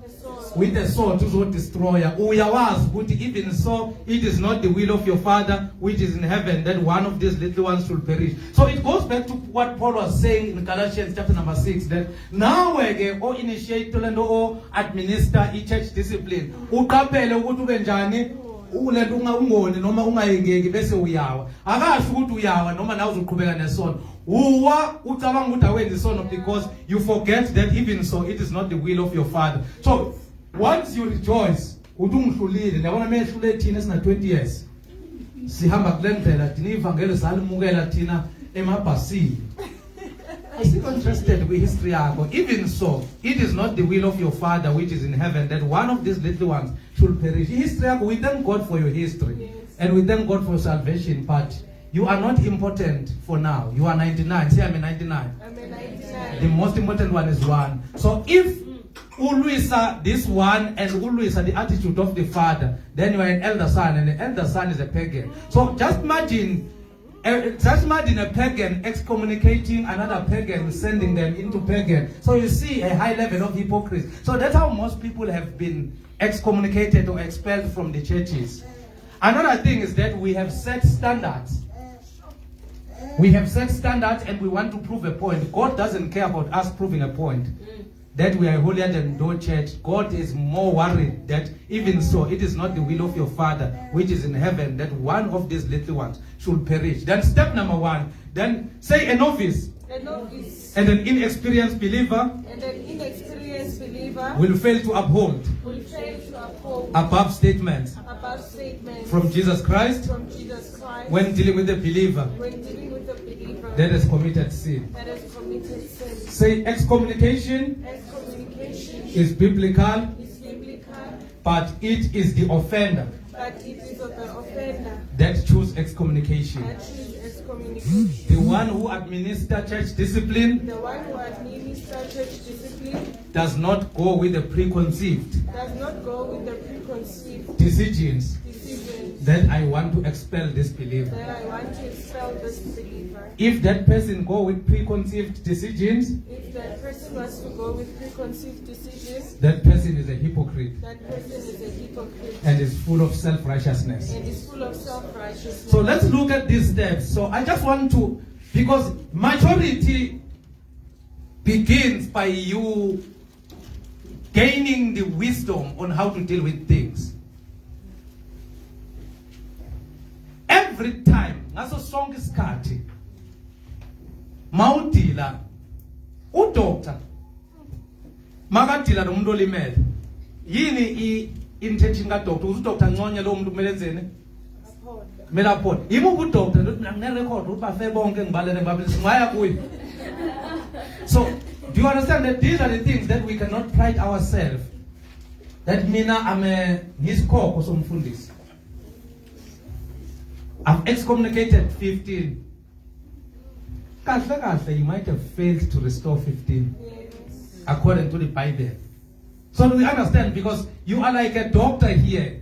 Speaker 1: With a sword to destroy. Uyawazi ukuthi even so it is not the will of your father which is in heaven that one of these little ones should perish. So it goes back to what Paul was saying in Galatians chapter number 6 that now we o initiate and o administer church discipline. Uqaphele ukuthi ube njani ulento ungoni noma ungayengeki bese uyawa. Akasho ukuthi uyawa noma nawe uzoqhubeka nesono. Uwa ucabanga ukuthi awenze isono because you forget that even so it is not the will of your father. So once you rejoice, udungihlulile yabona mehlule thina sina 20 years. Sihamba kulendlela thina ivangeli salimukela thina emabhasini. I still interested with history yakho. Even so, it is not the will of your father which is in heaven that one of these little ones should perish. History yakho, we thank God for your history. Yes. And we thank God for your salvation, but you are not important for now. You are 99. Say I'm a 99.
Speaker 2: I'm a 99.
Speaker 1: The most important one is 1. So if Uluisa this one and Uluisa the attitude of the father, then you are an elder son, and the elder son is a pagan. So just imagine a pagan excommunicating another pagan, sending them into pagan. So you see a high level of hypocrisy. So that's how most people have been excommunicated or expelled from the churches. Another thing is that we have set standards. We have set standards and we want to prove a point. God doesn't care about us proving a point that we are holier than thou church. God is more worried that even so it is not the will of your father which is in heaven that one of these little ones should perish. Then step number 1, then say a novice.
Speaker 2: A novice.
Speaker 1: And an inexperienced believer.
Speaker 2: And an inexperienced believer
Speaker 1: will fail to uphold.
Speaker 2: Will fail to uphold.
Speaker 1: Above statements.
Speaker 2: Above statements.
Speaker 1: From Jesus Christ.
Speaker 2: From Jesus Christ.
Speaker 1: When dealing with the believer.
Speaker 2: When dealing with the believer.
Speaker 1: That has committed sin.
Speaker 2: That has committed sin.
Speaker 1: Say excommunication.
Speaker 2: Excommunication
Speaker 1: is biblical.
Speaker 2: Is biblical.
Speaker 1: But it is the offender.
Speaker 2: But it is of the offender
Speaker 1: that choose excommunication.
Speaker 2: That choose excommunication.
Speaker 1: The one who administers church discipline.
Speaker 2: The one who administers church discipline.
Speaker 1: Does not go with the preconceived.
Speaker 2: Does not go with the preconceived
Speaker 1: decisions. That I want to expel this believer.
Speaker 2: That I want to expel this believer.
Speaker 1: If that person go with preconceived decisions.
Speaker 2: If that person wants to go with preconceived decisions.
Speaker 1: That person is a hypocrite.
Speaker 2: That person is a hypocrite.
Speaker 1: And is full of self-righteousness.
Speaker 2: And is full of self-righteousness.
Speaker 1: So let's look at these steps. So I just want to, because maturity begins by you gaining the wisdom on how to deal with things. Every time, ngaso sonke isikhathi mawudila udoctor makadila nomuntu olimele yini intention ka doctor uthi doctor nconye lo muntu kumele enzeni kumele aphola yimo ku doctor ukuthi mina ngine record ubafe bonke ngibalele ngibabili singaya kuyo. So do you understand that these are the things that we cannot pride ourselves that mina ame ngisikho somfundisi. I've excommunicated 15. you might have failed to restore 15
Speaker 2: Yes.
Speaker 1: according to the Bible. So we understand, because you are like a doctor here,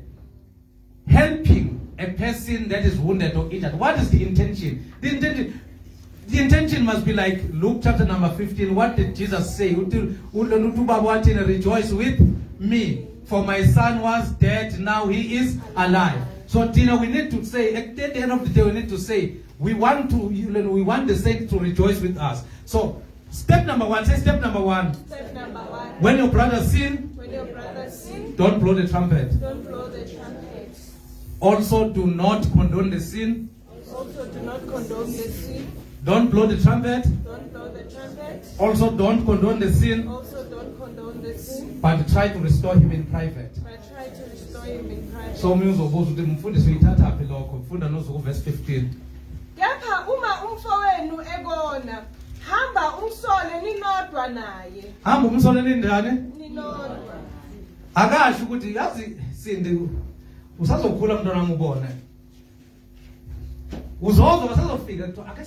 Speaker 1: helping a person that is wounded or injured. What is the intention? The intention must be like Luke chapter number 15. What did Jesus say? Rejoice with me, for my son was dead, now he is alive. So Tina, we need to say, at the end of the day, we need to say, we want the saints to rejoice with us. So step number one, say step number one.
Speaker 2: Step number one.
Speaker 1: When your brother sin,
Speaker 2: When your brother sin,
Speaker 1: don't blow the trumpet.
Speaker 2: don't blow the trumpet.
Speaker 1: Also do not condone the sin.
Speaker 2: Also do not condone the sin.
Speaker 1: Don't blow the trumpet.
Speaker 2: Don't blow the trumpet.
Speaker 1: Also don't condone the sin,
Speaker 2: Also don't condone the sin.
Speaker 1: but try to restore him in private.
Speaker 2: But try to restore him in private.
Speaker 1: So uzobuza ukuthi mfundisi uyithatha phi lokho? Mfunda nozuku verse 15.
Speaker 2: Kepha uma umfowenu ebona, hamba umsole ninodwa naye.
Speaker 1: Hamba umsole nindane.
Speaker 2: Ninodwa.
Speaker 1: Akasho ukuthi yazi Sindi usazokhula mntwana wami ubone. Uzozwa basazofika kuthiwa ake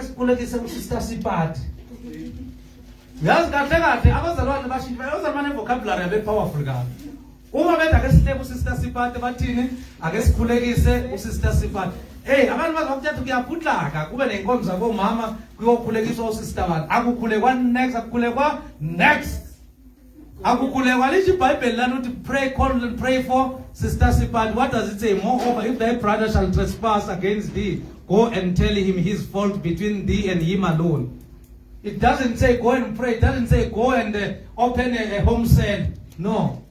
Speaker 1: sikhulekise usister Sipati. Yazi kahle abazalwane bashintsha abazalwane vocabulary abe powerful kabi. Uma bethi ake sihleke usister Sipati bathini? Ake sikhulekise usister Sipati. Abantu bazokuthatha kuyaphutlaka kube nenkonzo zabomama kuyokhulekiswa usister bani. Akukhulekwa next, akukhulekwa next. Akukhulekwa lithi iBhayibheli lana uthi pray, call and pray for sister Sipati. What does it say? Moreover, if thy brother shall trespass against thee, go and tell him his fault between thee and him alone. It doesn't say go and pray. It doesn't say go and open a home cell. No.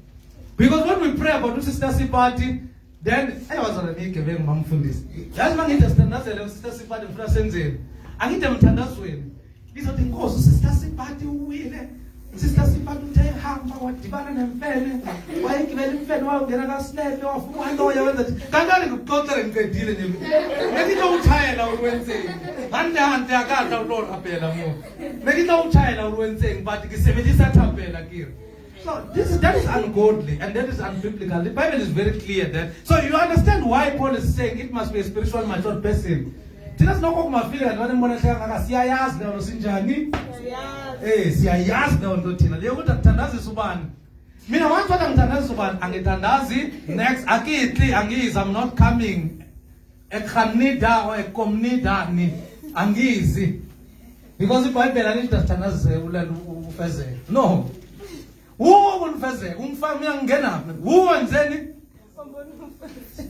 Speaker 1: Because when we pray about sister Sipati, then I was on a make a very mom from this. That's why I understand that sister Sipati in France. I need them to understand. These are the cause sister Sipati win. Sister Sipati uthe hamba wadibana nemfene. Wayegibela imfene wayongena kaSnap wafuna loya wenza kancane ngikuxoxele ngiqedile nje. Ngikho uthayela uwenzeni. Hande akadla ulona phela mo. Ngikho uthayela uwenzeni but ngisebenzisa thapela kire. So that is ungodly and that is unbiblical. The Bible is very clear that. So you understand why Paul is saying it must be a spiritual mature person. Thina sinokho kumafika kanti mbona hlanga ngaka siyayazi lento sinjani? Siyayazi lento thina. Leyo ukuthi akuthandazisa ubani. Mina wathi ngithandazisa ubani angithandazi next akitli angizi, I'm not coming. Ekhanida or ekomnida ni angizi. Because iBhayibheli alithi dasithandazise ufezeke. No. Who unfeze umfami uyangena uwenzeni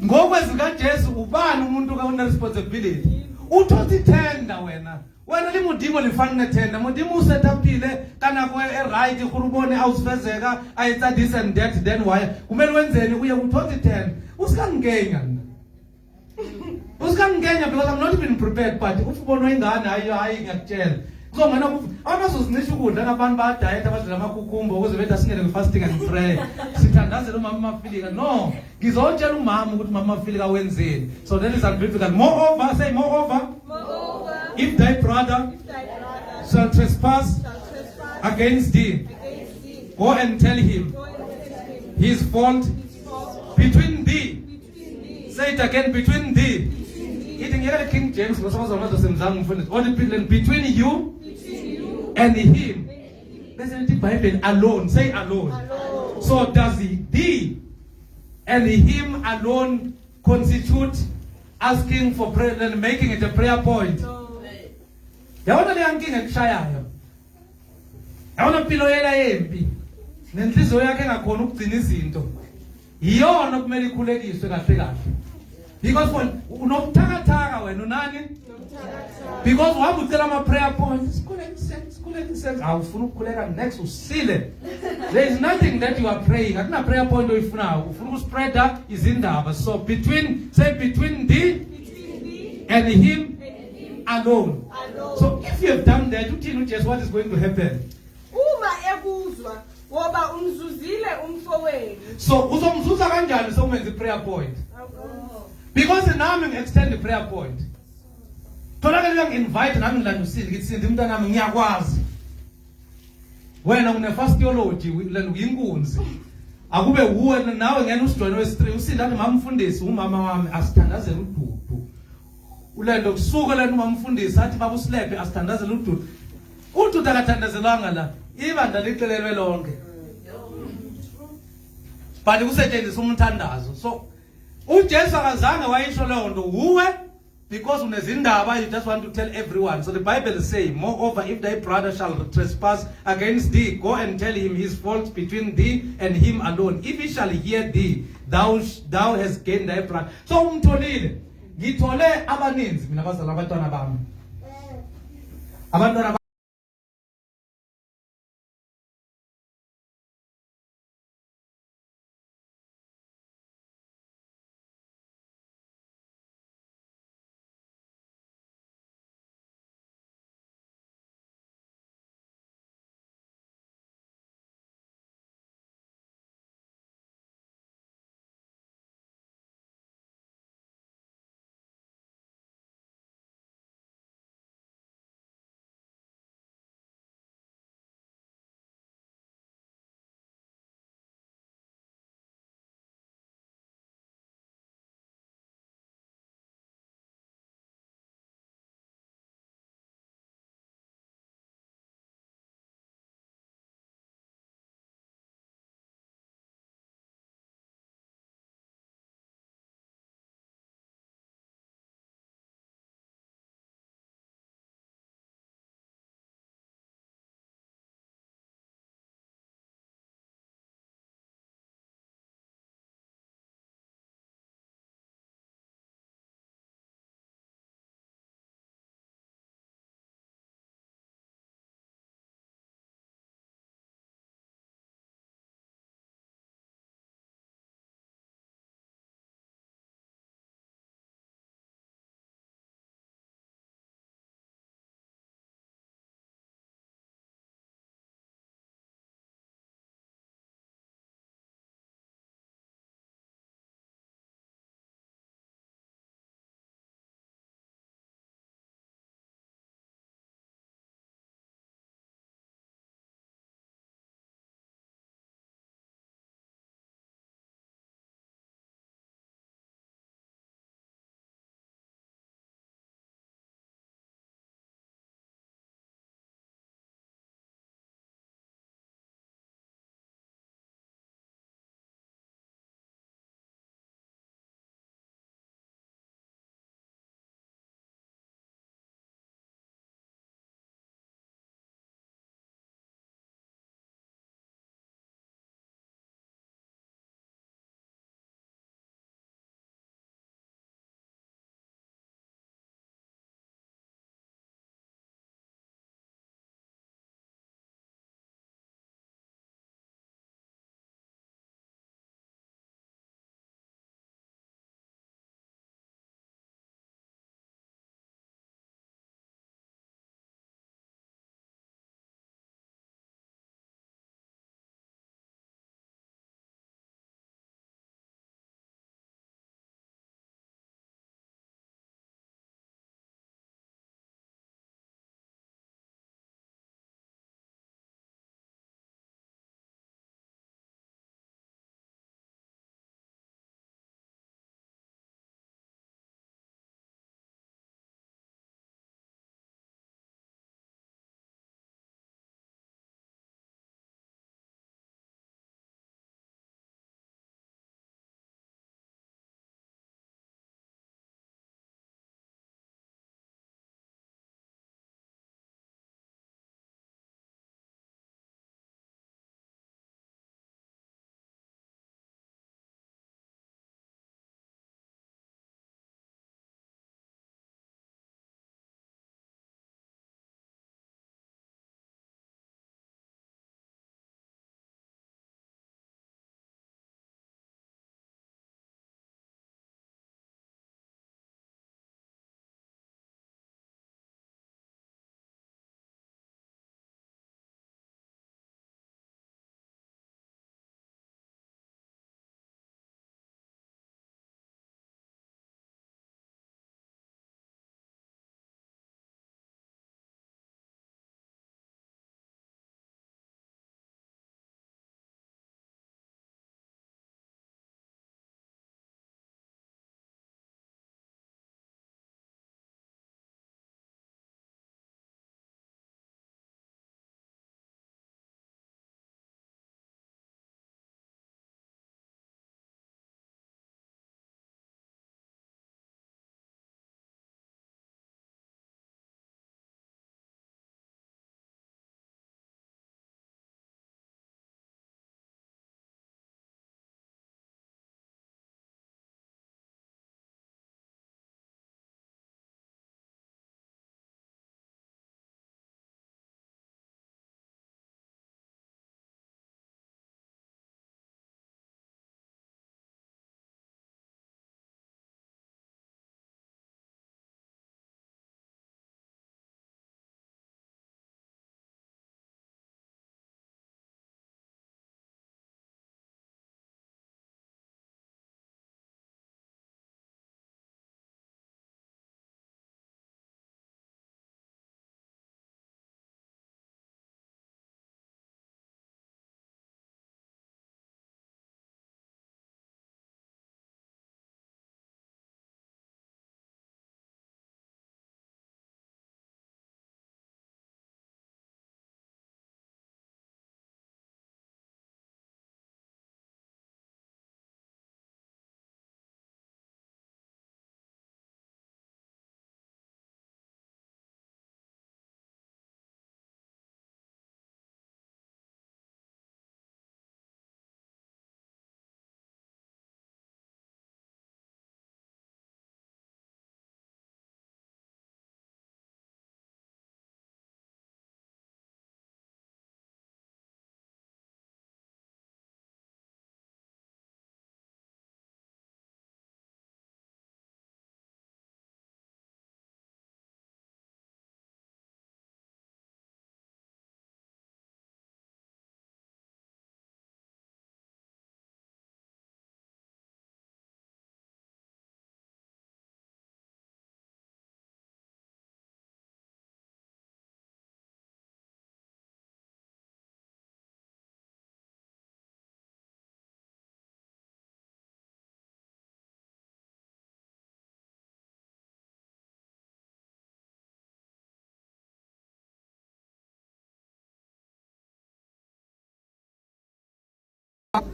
Speaker 1: ngokwezika Jesu ubani umuntu ka une responsibility uthothi tender wena limudimo lifana tender mudimo usetaphile kana ko right khurubone awusifezeka ayitsa this and that, then why kumele wenzeni uye uthothi tender usikangenya because I'm not even prepared, but ufubona ingane hayi ngiyakutshela. So ngana abazosinisha ukudla ngabantu ba diet abadla amakukumba ukuze bethu asingene fasting and pray. Sithandazela umama mafilika. No, ngizotshela umama ukuthi mama mafilika wenzeni. So that is unbiblical. Moreover, if thy brother shall trespass against thee, go and tell him his fault between thee. Say it again, between thee. Eating King James was also between you and him. Listen to the Bible alone. Say alone. So does thee and him alone constitute asking for prayer and making it a prayer point? Yawona le yankinga ekushayayo. Yawona impilo yena yempi. Nenhliziyo yakhe engakhona ukugcina izinto. Iyona okumele ikhulekiswe kahle kahle. Because when unobuthakathaka wena unani? Because wahamba ucela ama prayer points. Sikhulekise. Awufuna ukukhuleka next usile. There is nothing that you are praying. Akuna prayer point oyifunayo. Ufuna ukuspreada izindaba. So between thee and him alone. So if you have done that, you tell just what is going to happen.
Speaker 2: Uma ekuzwa woba umzuzile umfowenu.
Speaker 1: So uzomzuza kanjani so wenza prayer point? Because now I'm extend the prayer point. Tolakala invite nami ngilanda ngithi Sindi umntana nami ngiyakwazi. Wena une first theology uyinkunzi. Akube uwe nawe ngene usijoyine wesi3 usindathi mama mfundisi umama wami asithandazela ududu. ulendo kusuka lento bamfundisa athi babusilephe asithandazele ududu. Ududu akathandazelwanga la. Ibandla licelelwe lonke. But kusetshenziswa umthandazo. So uJesu akazange wayisho leyo nto uwe because unezindaba, you just want to tell everyone. So the Bible is saying, moreover, if thy brother shall trespass against thee, go and tell him his fault between thee and him alone. If he shall hear thee, thou hast gained thy brother. So umtholile, ngithole abaninzi mina bazala abantwana bami. Abantwana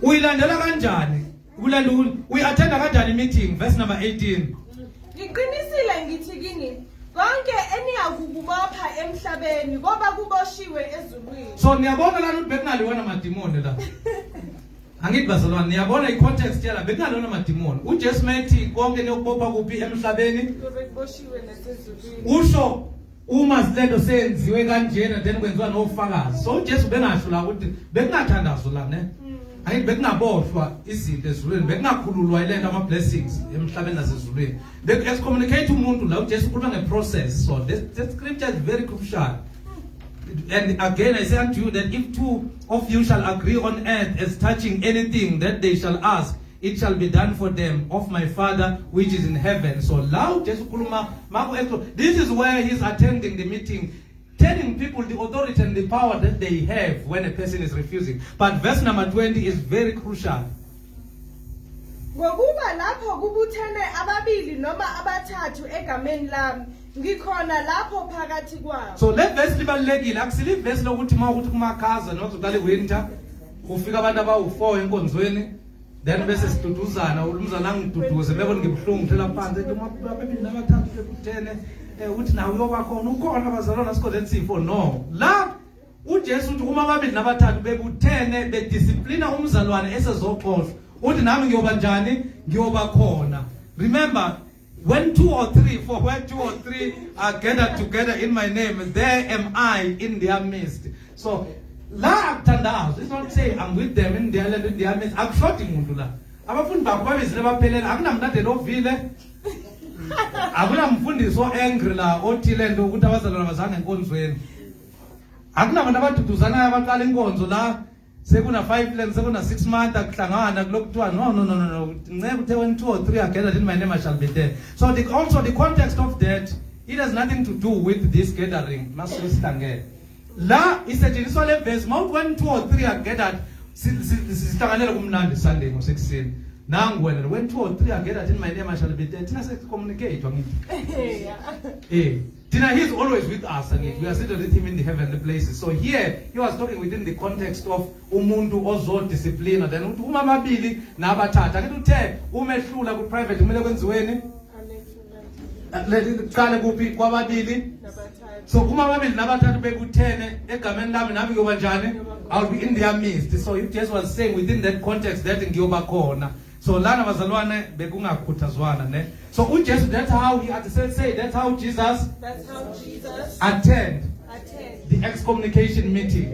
Speaker 1: Uyilandela kanjani? Uyi-attenda kanjani meeting? Verse number 18.
Speaker 2: Ngiqinisile ngithi kini konke eniyakukubopha emhlabeni ngoba kuboshiwe ezulwini.
Speaker 1: So niyabona lana ukuthi bekungaliwana madimoni la. Angithi bazalwane niyabona i-context yala bekungaliwana madimoni. uJesu methi konke niyokubopha kuphi emhlabeni
Speaker 2: kuboshiwe nasezulwini.
Speaker 1: Usho uma silento senziwe kanjena then kwenziwa nofakazi. So uJesu bengasho la ukuthi bekungathandazwa la ne. Ayi bekungaboshwa izinto ezulwini bekungakhululwa ilento ama blessings emhlabeni nasezulwini. Excommunicate umuntu la uJesu ukhuluma ngeprocess. So the scripture is very crucial. And again I say unto you that if two of you shall agree on earth as touching anything that they shall ask, it shall be done for them of my Father which is in heaven. So now Jesus kuluma this is where he's attending the meeting, telling people the authority and the power that they have when a person is refusing. But verse number 20 is very crucial.
Speaker 2: Ngokuba lapho kubuthene ababili noma abathathu egameni lami ngikhona lapho phakathi kwabo.
Speaker 1: So le verse libalekile akusili verse lokuthi mawukuthi kumakhaza nokuqala winter kufika abantu abawu4 enkonzweni then bese siduduzana umzana angiduduze bebona ngibhlungu phela phansi ethi ababili nabathathu bekuthene uthi nawe uyoba khona ukhona abazalwana sikhona ensifo no la uJesu uthi uma ababili nabathathu bebuthene bedisciplina umzalwane esezoxoshwa uthi nami ngiyoba njani ngiyoba khona. Remember when 2 or 3 for where 2 or 3 are gathered together in my name, there am I in their midst. So la akuthandazo, it's not saying I'm with them in their land in their midst. Akushoti umuntu la. Abafundi bakho babizile baphelela akunamntade lovile. Akunamfundisi angry la othile nto ukuthi abazalwana bazange enkonzweni. Akunabantu abaduduzanayo abaqala inkonzo la sekuna 5 months sekuna 6 months akuhlangana kulokuthiwa no nceke uthe when 2 or 3 are gathered in my name I shall be there. So also the context of that, it has nothing to do with this gathering. Masihlangene la isetshenziswa le verse mount when 2 or 3 are gathered sihlanganele kumnandi Sunday ngosekuseni nangu wena when 2 or 3 are gathered in my name I shall be there. Thina communicate wangithi Tina, he's always with us and we are seated with him in the heavenly places. So here he was talking within the context of umuntu ozo discipline then uthi uma babili nabathatha akethi uthe umehlula ku private kumele kwenziweni leqale kuphi kwababili nabathathu. So uma babili nabathathu bekuthene egameni lami nami ngiyoba njani I'll be in their midst. So if Jesus was saying within that context that ngiyoba khona. So lana bazalwane bekungakhuthazwana ne. So uJesu that's how he say that's how Jesus attend the excommunication meeting.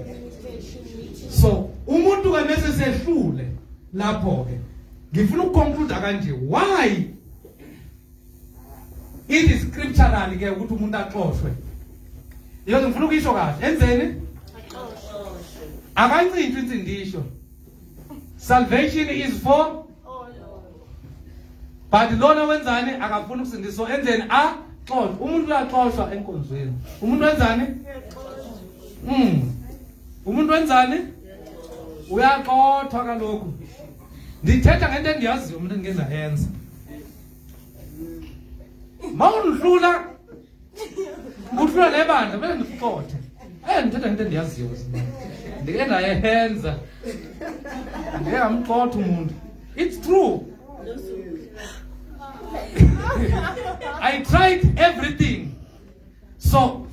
Speaker 1: So umuntu kemese sehlule lapho ke ngifuna ukuconclude kanje why it is scripturally ke ukuthi umuntu axoshwe. Yebo ngifuna ukisho kahle enzeni axoshwe akancintshi insindisho. Salvation is for but lona wenzani akafuna ukusindiswa enzeni axoshwe. Umuntu uyaxoshwa enkonzweni. Umuntu wenzani umuntu wenzani uyaxothwa kalokhu. Ndithetha ngento endiyaziyo umuntu engeza yenza mawundlula uhlula lebandla bese ndikuxothe ndithetha ngento endiyaziyo ndike ndayenza ngamxotha umuntu. It's true. I tried everything. So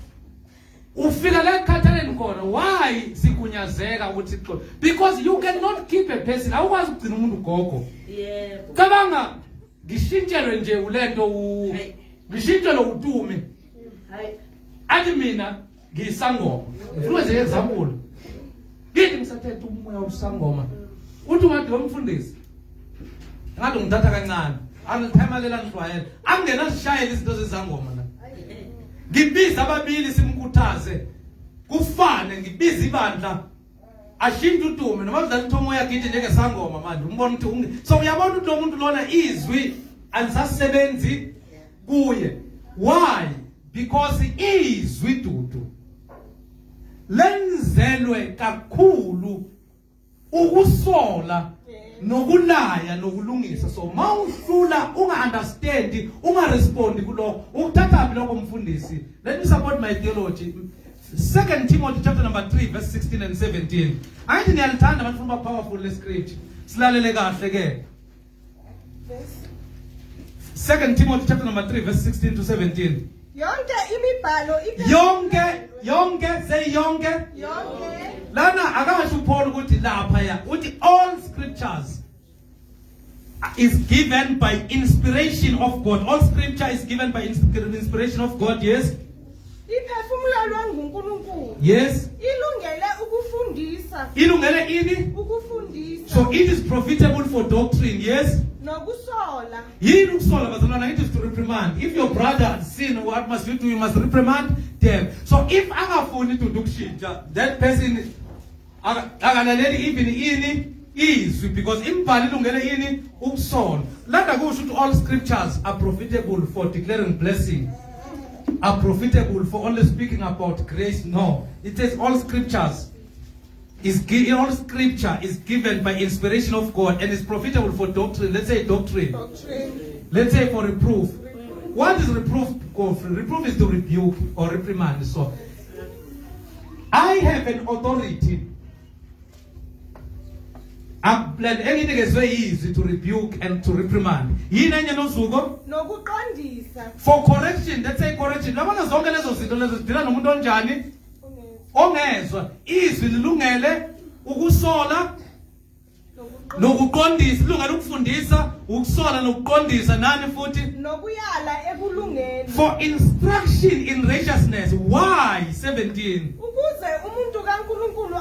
Speaker 1: ufika la ekhathaleni khona why sikunyazeka ukuthi xolo because you cannot keep a person awukwazi ukugcina umuntu gogo. Yebo cabanga ngishintshelwe nje ulento ngishintshelwe utume athi mina ngisangoma ngifuna nje example ngithi ngisathethe umoya usangoma uthi ungathi womfundisi ngathi ngithatha kancane angithemelela nhlwayela angena sishayela izinto zezangoma la ngibiza ababili simkhuthaze kufane ngibiza ibandla ashintshe udume noma kudlala ithomo yakithi njenge sangoma manje umbona ukuthi so uyabona ukuthi lo muntu lona izwi alisasebenzi kuye. Why? Because izwi dudu lenzelwe kakhulu ukusola nokulaya nokulungisa. So mawuhlula unga-understand unga-respond kuloko ukuthatha lokho mfundisi. Let me support my theology. 2 Timothy chapter number 3 verse 16 and 17. Ayithi niyalithanda abantwana powerful le script. Silalele kahle ke. 2 Timothy chapter number 3 verse 16 to 17.
Speaker 2: Yonke imibhalo
Speaker 1: Say yonke.
Speaker 2: Yonke.
Speaker 1: Lana akasho uPaul ukuthi lapha ya uthi all scriptures is given by inspiration of God. All scripture is given by inspiration of God, yes?
Speaker 2: Iphefumulo lwaNkulunkulu.
Speaker 1: Yes.
Speaker 2: Ilungele ukufundisa.
Speaker 1: Ilungele ini?
Speaker 2: Ukufundisa.
Speaker 1: So it is profitable for doctrine, yes?
Speaker 2: Nokusola.
Speaker 1: Yini ukusola bazalwana? It is to reprimand. If your brother has sinned, what must you do? You must reprimand them. So if angafuni to do kushintsha, that person akalaleli even ini izwi, because imbali ilungele ini ukusola. Landa kusho ukuthi all scriptures are profitable for declaring blessing. Are profitable for only speaking about grace. No, it says all scriptures all scripture is given by inspiration of God and is profitable for doctrine. Let's say doctrine. Let's say for reproof. What is reproof? Reproof is to rebuke or reprimand. So I have an authority. Anything is very easy to rebuke and to reprimand. For correction, let's say correction. Ongezwa izwi lilungele ukusola nokuqondisa, lilungele ukufundisa, ukusola nokuqondisa nani futhi
Speaker 2: nokuyala ekulungeni.
Speaker 1: For instruction in righteousness. Why? 17.
Speaker 2: Ukuze umuntu kaNkulunkulu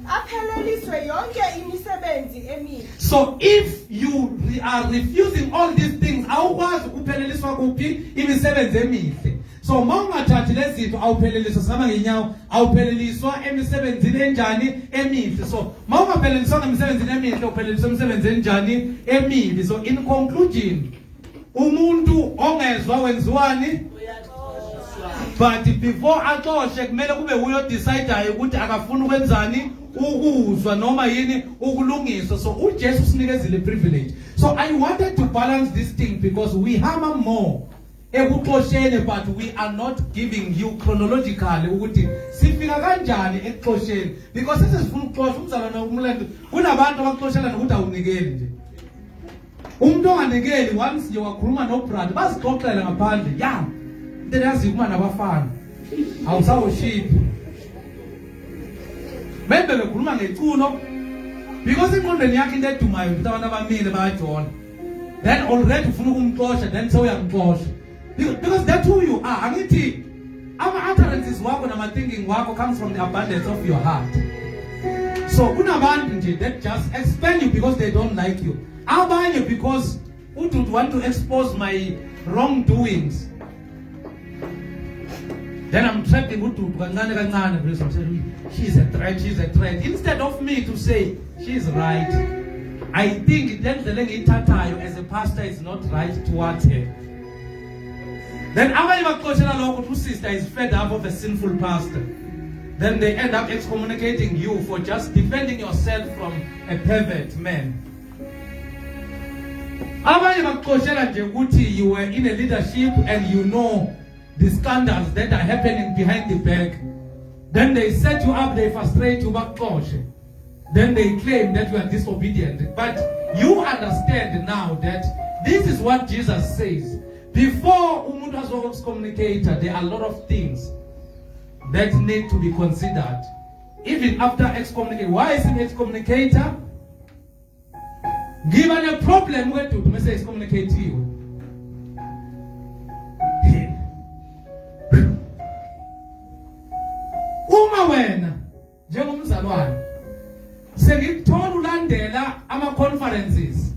Speaker 2: apheleliswe yonke imisebenzi emihle.
Speaker 1: So if you are refusing all these things, awukwazi ukupheleliswa kuphi imisebenzi emihle. So mawungathathi lezitho awupheleliswa sama ngenyawo, awupheleliswa emisebenzini enjani emihle. So mawungapheleliswa ngemisebenzini emihle, upheleliswa emisebenzini enjani emihle. So in conclusion, umuntu ongezwa wenziwani? But before axoxe kumele kube uyo decide ukuthi akafuna ukwenzani, ukuzwa noma yini ukulungiswa. So uJesu sinikezile privilege. So I wanted to balance this thing because we hammer more ekuxosheni, but we are not giving you chronologically ukuthi sifika kanjani ekuxosheni, because sesifuna ukuxosha umzalwane umlando. Kunabantu abaxoshela nokuthi awunikeli nje. Umuntu onganikeli once nje wakhuluma nobrother bazixoxela ngaphandle, yeah, into yazi kuma nabafana awusawushiphi bebe bekhuluma ngeculo, because ingqondweni yakhe into edumayo ukuthi abantu abamile bayajona, then already ufuna ukumxosha, then sewuyamxosha because that's who you are. Angithi ama utterances wakho nama thinking wakho comes from the abundance of your heart. So kunabantu nje that just expel you because they don't like you, abanye because uthi want to expose my wrongdoings. Then I'm trapped in ududu kancane kancane because I'm saying she's a threat. Instead of me to say she's right, I think then the ngiyithathayo as a pastor is not right towards her. Then abanye baxoshela lokho ukuthi sister is fed up of a sinful pastor. Then they end up excommunicating you for just defending yourself from a pervert man. Abanye baxoshela nje ukuthi you were in a leadership and you know the scandals that are happening behind the back. Then they set you up, they frustrate you back. Then they claim that you are disobedient. But you understand now that this is what Jesus says. Before umuntu azocommunicator, there are a lot of things that need to be considered. Even after excommunicator. Why is it excommunicator? Given a problem, where to say excommunicate you. Uma wena njengomzalwane sengikuthola ulandela ama conferences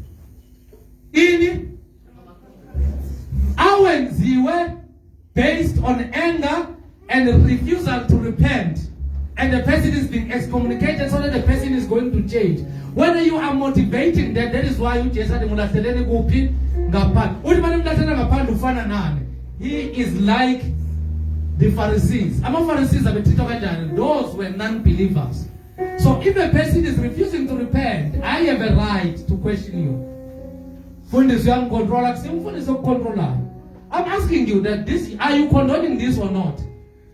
Speaker 1: ini awenziwe based on anger and refusal to repent, and the person is being excommunicated so that the person is going to change. When you are motivating that, that is why you just said mulahleleni kuphi ngaphandle. Uthi manje mlahleleni ngaphandle ufana nani? He is like the Pharisees. Pharisees those were non-believers. So if a person is refusing to repent, I have a right to question you. I'm asking you that this, are you condoning this or not?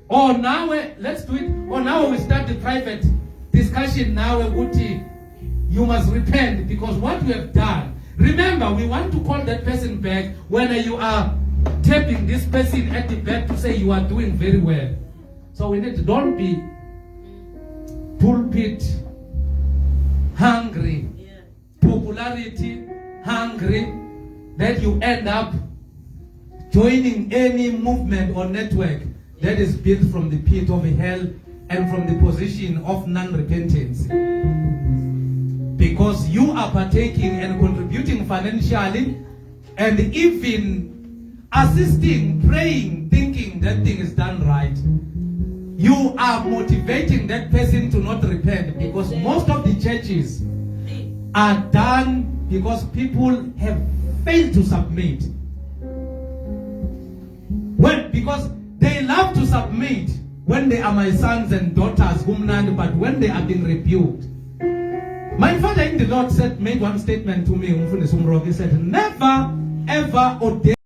Speaker 1: Or now, let's do it. Or now we start the private discussion now. You must repent because what you have done. Remember, we want to call that person back when you are tapping this person at the back to say you are doing very well. So we need to don't be pulpit hungry, popularity hungry, that you end up joining any movement or network that is built from the pit of hell and from the position of non-repentance. Because you are partaking and contributing financially and even assisting, praying, thinking that thing is done right. You are motivating that person to not repent, because most of the churches are done because people have failed to submit. Well, because they love to submit when they are my sons and daughters, but when they are being rebuked. My father in the Lord made one statement to me. He said, never ever ordain